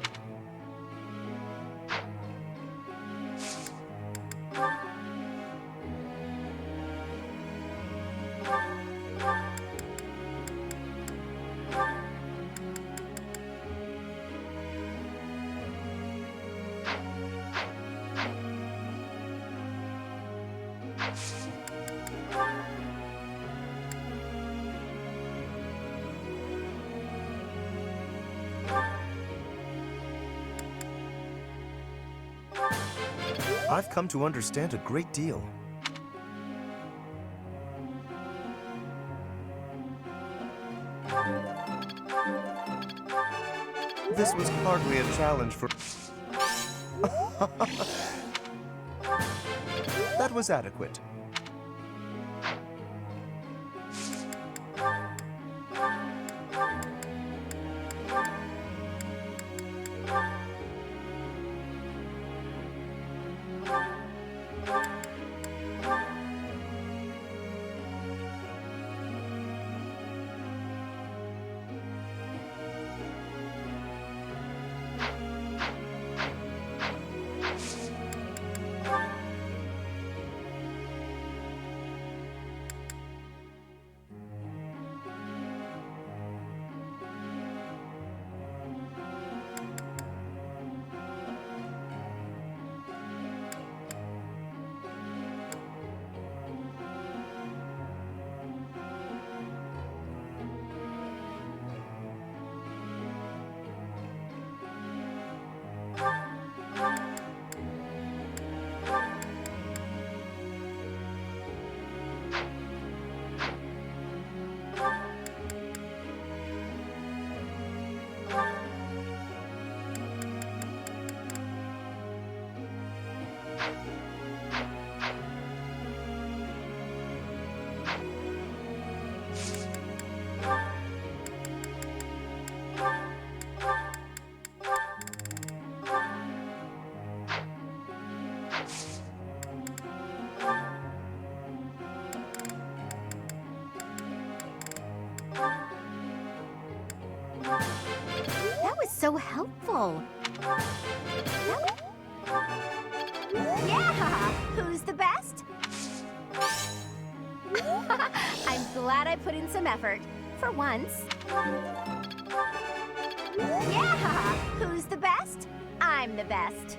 I've come to understand a great deal. This was hardly a challenge for... That was adequate. That was so helpful. Yeah! Who's the best? I'm glad I put in some effort. For once. Yeah! Who's the best? I'm the best.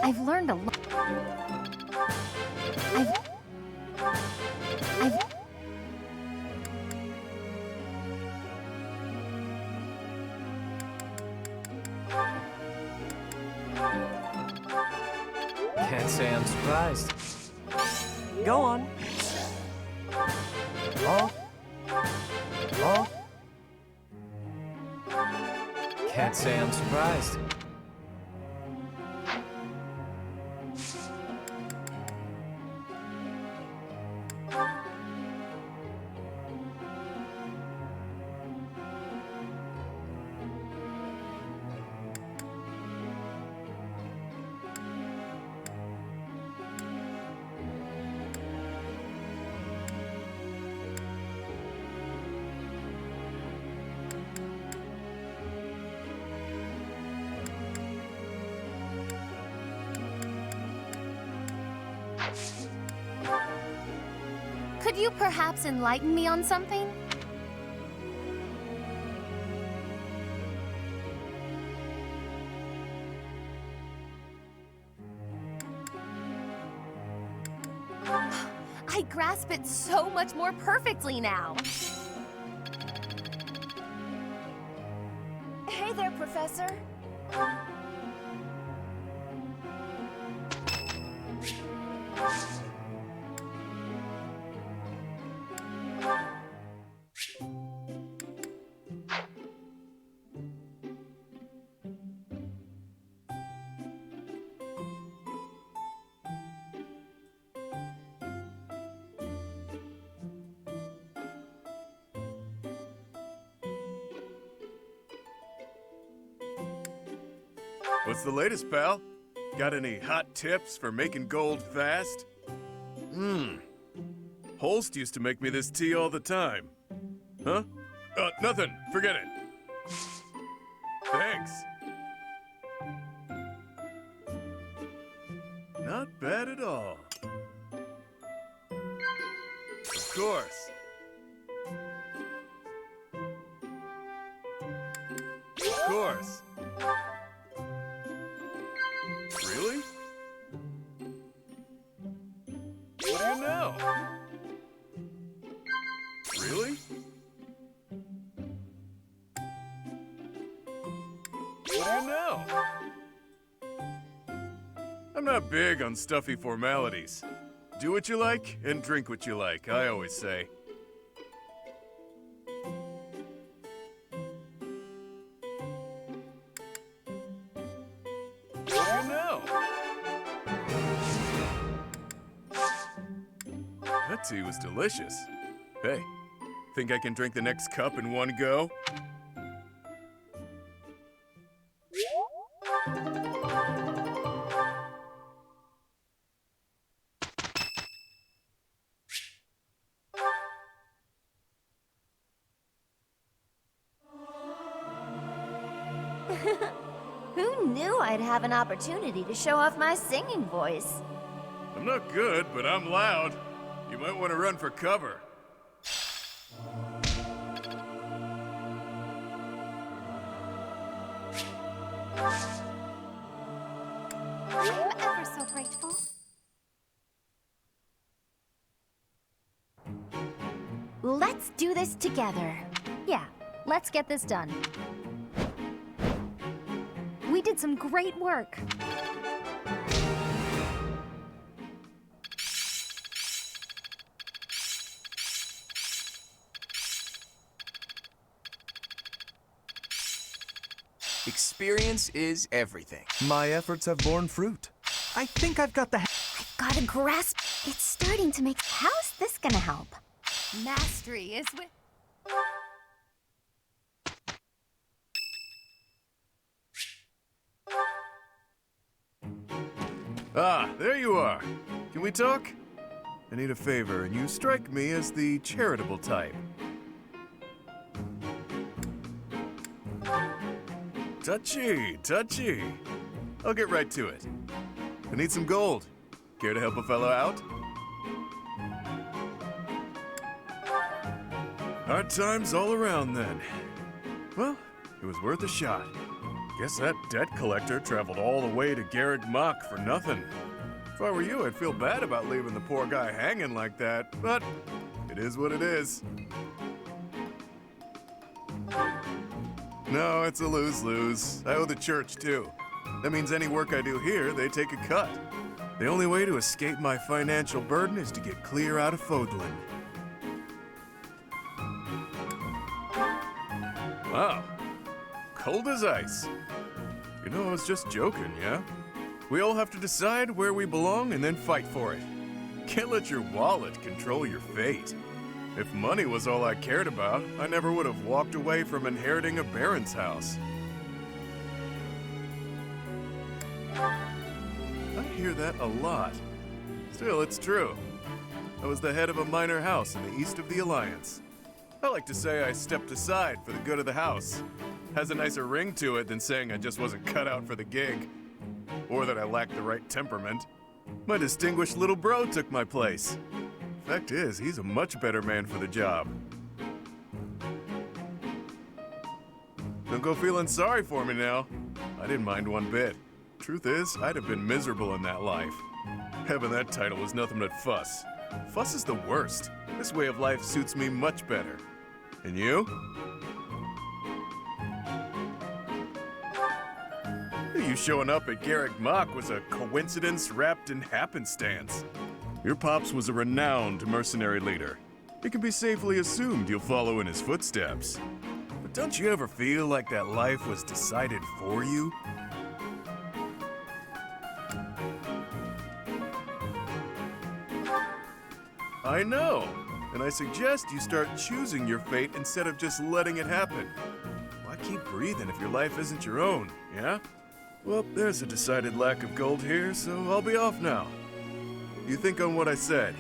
I've learned a lot. Can't say I'm surprised. Go on. Can't say I'm surprised. Could you perhaps enlighten me on something? I grasp it so much more perfectly now. Hey there, Professor. What's the latest, pal? Got any hot tips for making gold fast? Holst used to make me this tea all the time. Huh? Nothing. Forget it. Thanks. Not bad at all. Of course. Of course. Really? What do you know? Really? What do you know? I'm not big on stuffy formalities. Do what you like and drink what you like, I always say. What do you know? That tea was delicious. Hey, think I can drink the next cup in one go? Who knew I'd have an opportunity to show off my singing voice? I'm not good, but I'm loud. You might want to run for cover. I'm ever so grateful. Let's do this together. Yeah, let's get this done. We did some great work. Experience is everything. My efforts have borne fruit. I think I've got the... I've got a grasp. It's starting to make... How's this gonna help? Mastery is with... Ah, there you are. Can we talk? I need a favor, and you strike me as the charitable type. Touchy, touchy. I'll get right to it. I need some gold. Care to help a fellow out? Hard times all around then. Well, it was worth a shot. Guess that debt collector traveled all the way to Garrick Mach for nothing. If I were you, I'd feel bad about leaving the poor guy hanging like that, but it is what it is. No, it's a lose-lose. I owe the church, too. That means any work I do here, they take a cut. The only way to escape my financial burden is to get clear out of Fodlan. Wow. Cold as ice. You know, I was just joking, yeah? We all have to decide where we belong and then fight for it. Can't let your wallet control your fate. If money was all I cared about, I never would have walked away from inheriting a baron's house. I hear that a lot. Still, it's true. I was the head of a minor house in the east of the Alliance. I like to say I stepped aside for the good of the house. Has a nicer ring to it than saying I just wasn't cut out for the gig. Or that I lacked the right temperament. My distinguished little bro took my place. Fact is, he's a much better man for the job. Don't go feeling sorry for me now. I didn't mind one bit. Truth is, I'd have been miserable in that life. Having that title was nothing but fuss. Fuss is the worst. This way of life suits me much better. And you? You showing up at Garrick Mach was a coincidence wrapped in happenstance. Your pops was a renowned mercenary leader. It can be safely assumed you'll follow in his footsteps. But don't you ever feel like that life was decided for you? I know, and I suggest you start choosing your fate instead of just letting it happen. Why keep breathing if your life isn't your own, yeah? Well, there's a decided lack of gold here, so I'll be off now. You think on what I said?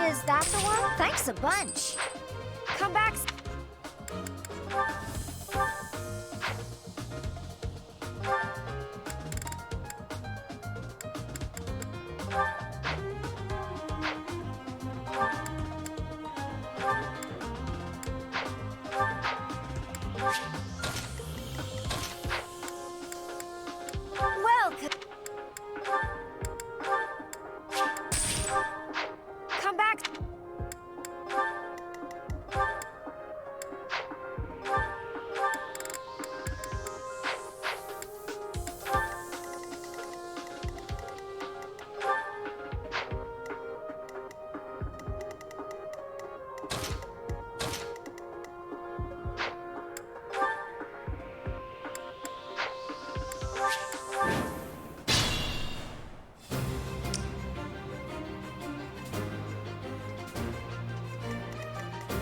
Is that the one? Thanks a bunch. Come back. Welcome. Come back.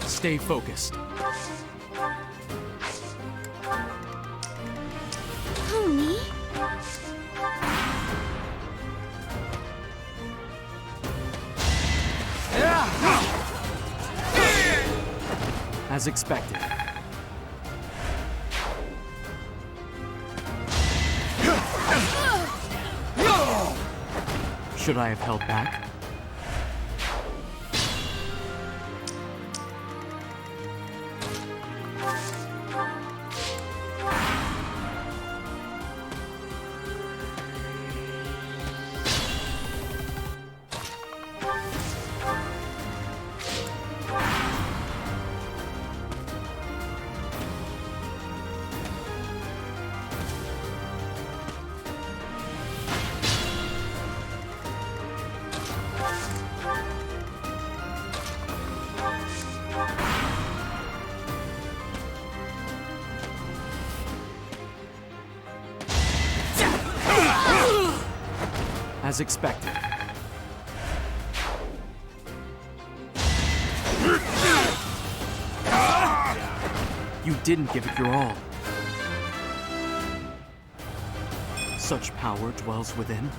Stay focused. Pony? As expected. Should I have held back? As expected. You didn't give it your all. Such power dwells within.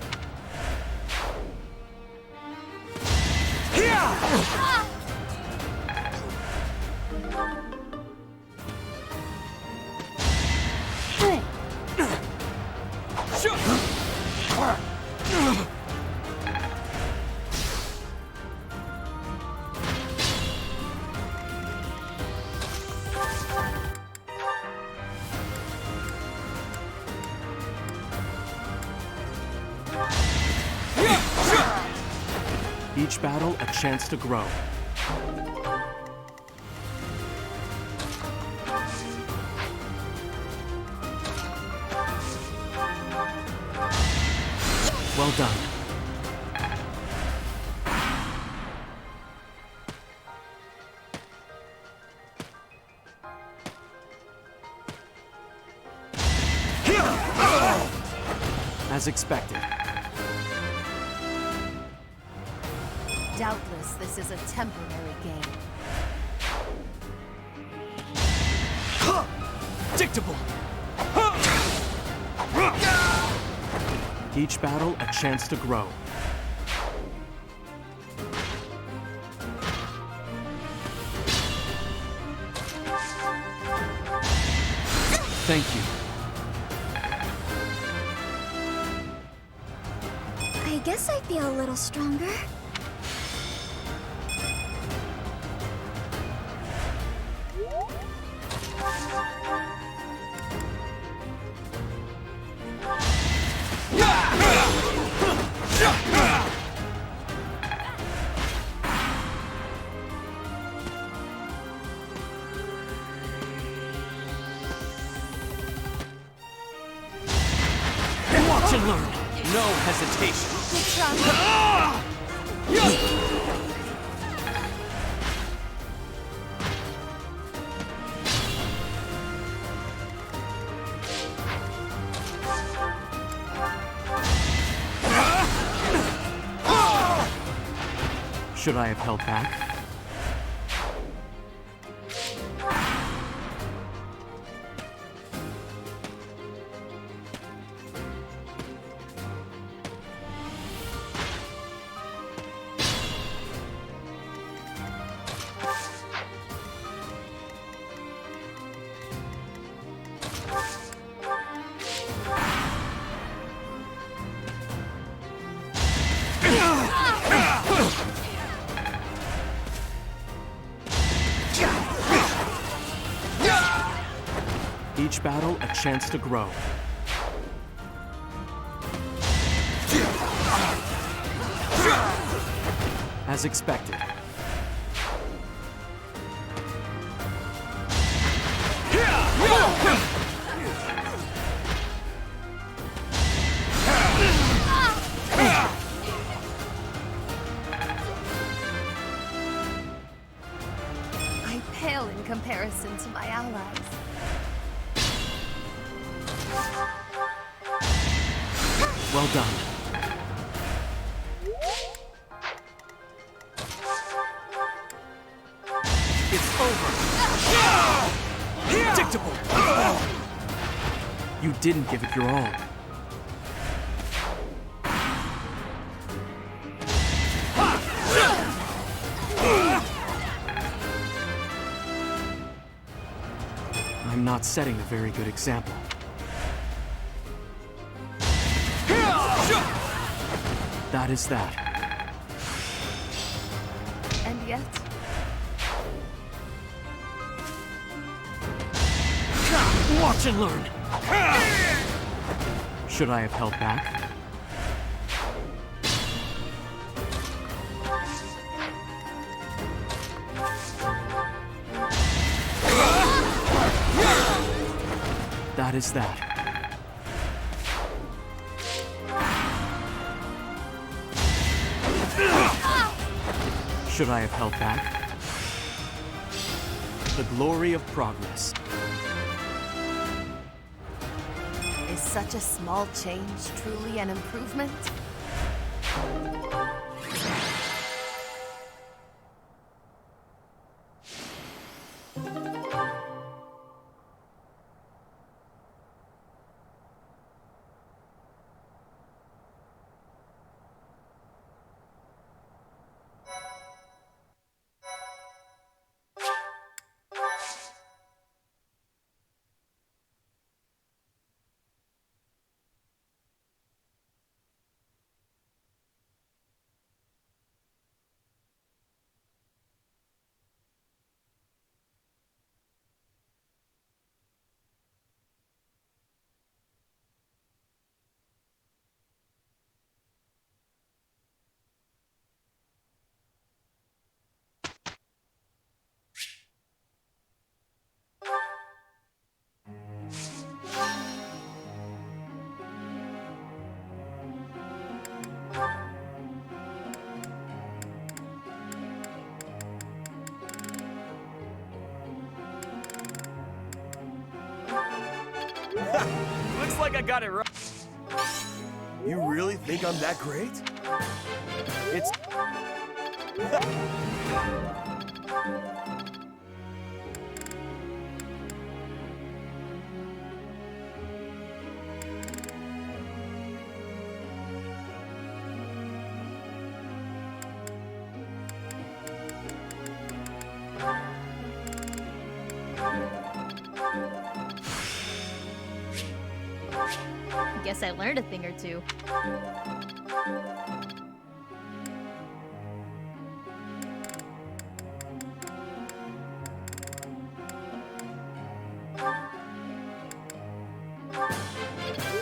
Each battle a chance to grow. Well done. As expected. Doubtless, this is a temporary game. Dictable! Each battle a chance to grow. Thank you. I guess I feel a little stronger. Watch and learn. No hesitation. Should I have held back? Each battle a chance to grow. As expected. I pale in comparison to my allies. Well done. It's over. Dictable. You didn't give it your all. I'm not setting a very good example. That is that. And yet, watch and learn. Should I have held back? That is that. Should I have held back? The glory of progress. is such a small change truly an improvement? Looks like I got it right. You really think I'm that great? It's... Guess I learned a thing or two.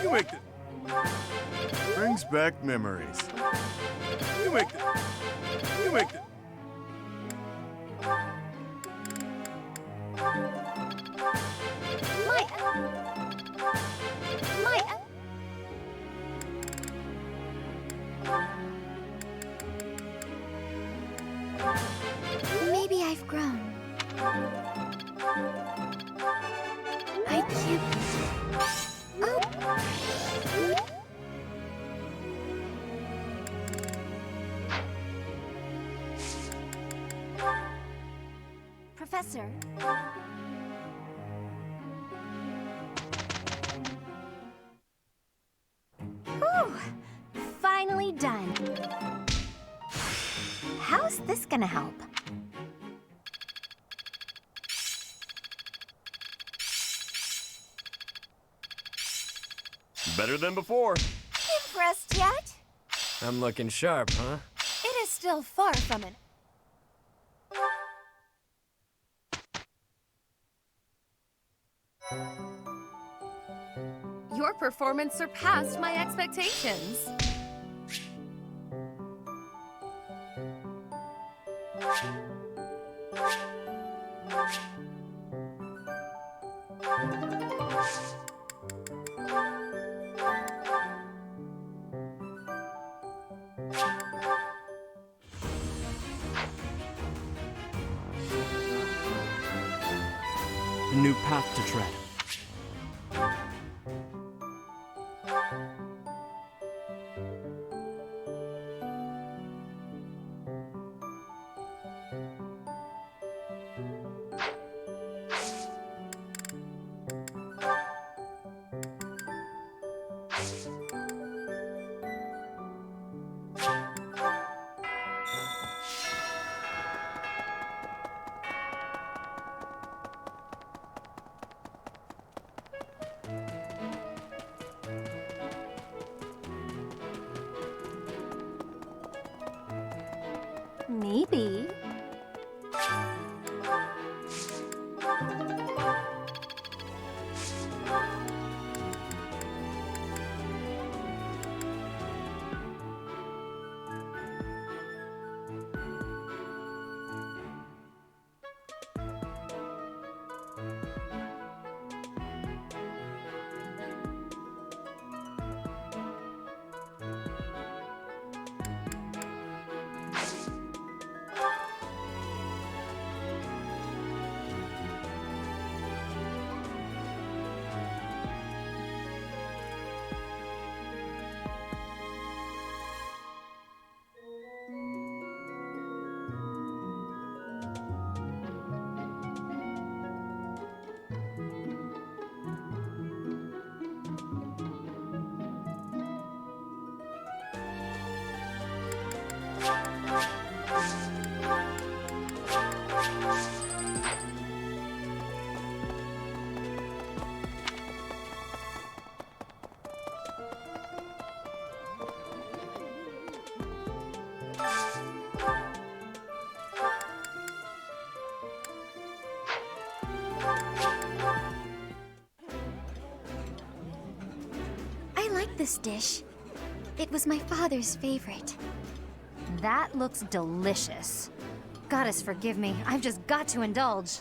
You make the... Brings back memories. You make the... You make the... Maybe I've grown. I can't... Oh! Professor? Whew! Finally done. How's this gonna help? Better than before. Impressed yet? I'm looking sharp, huh? It is still far from it. Your performance surpassed my expectations. A new path to tread. Maybe. I like this dish. It was my father's favorite. That looks delicious. Goddess forgive me, I've just got to indulge.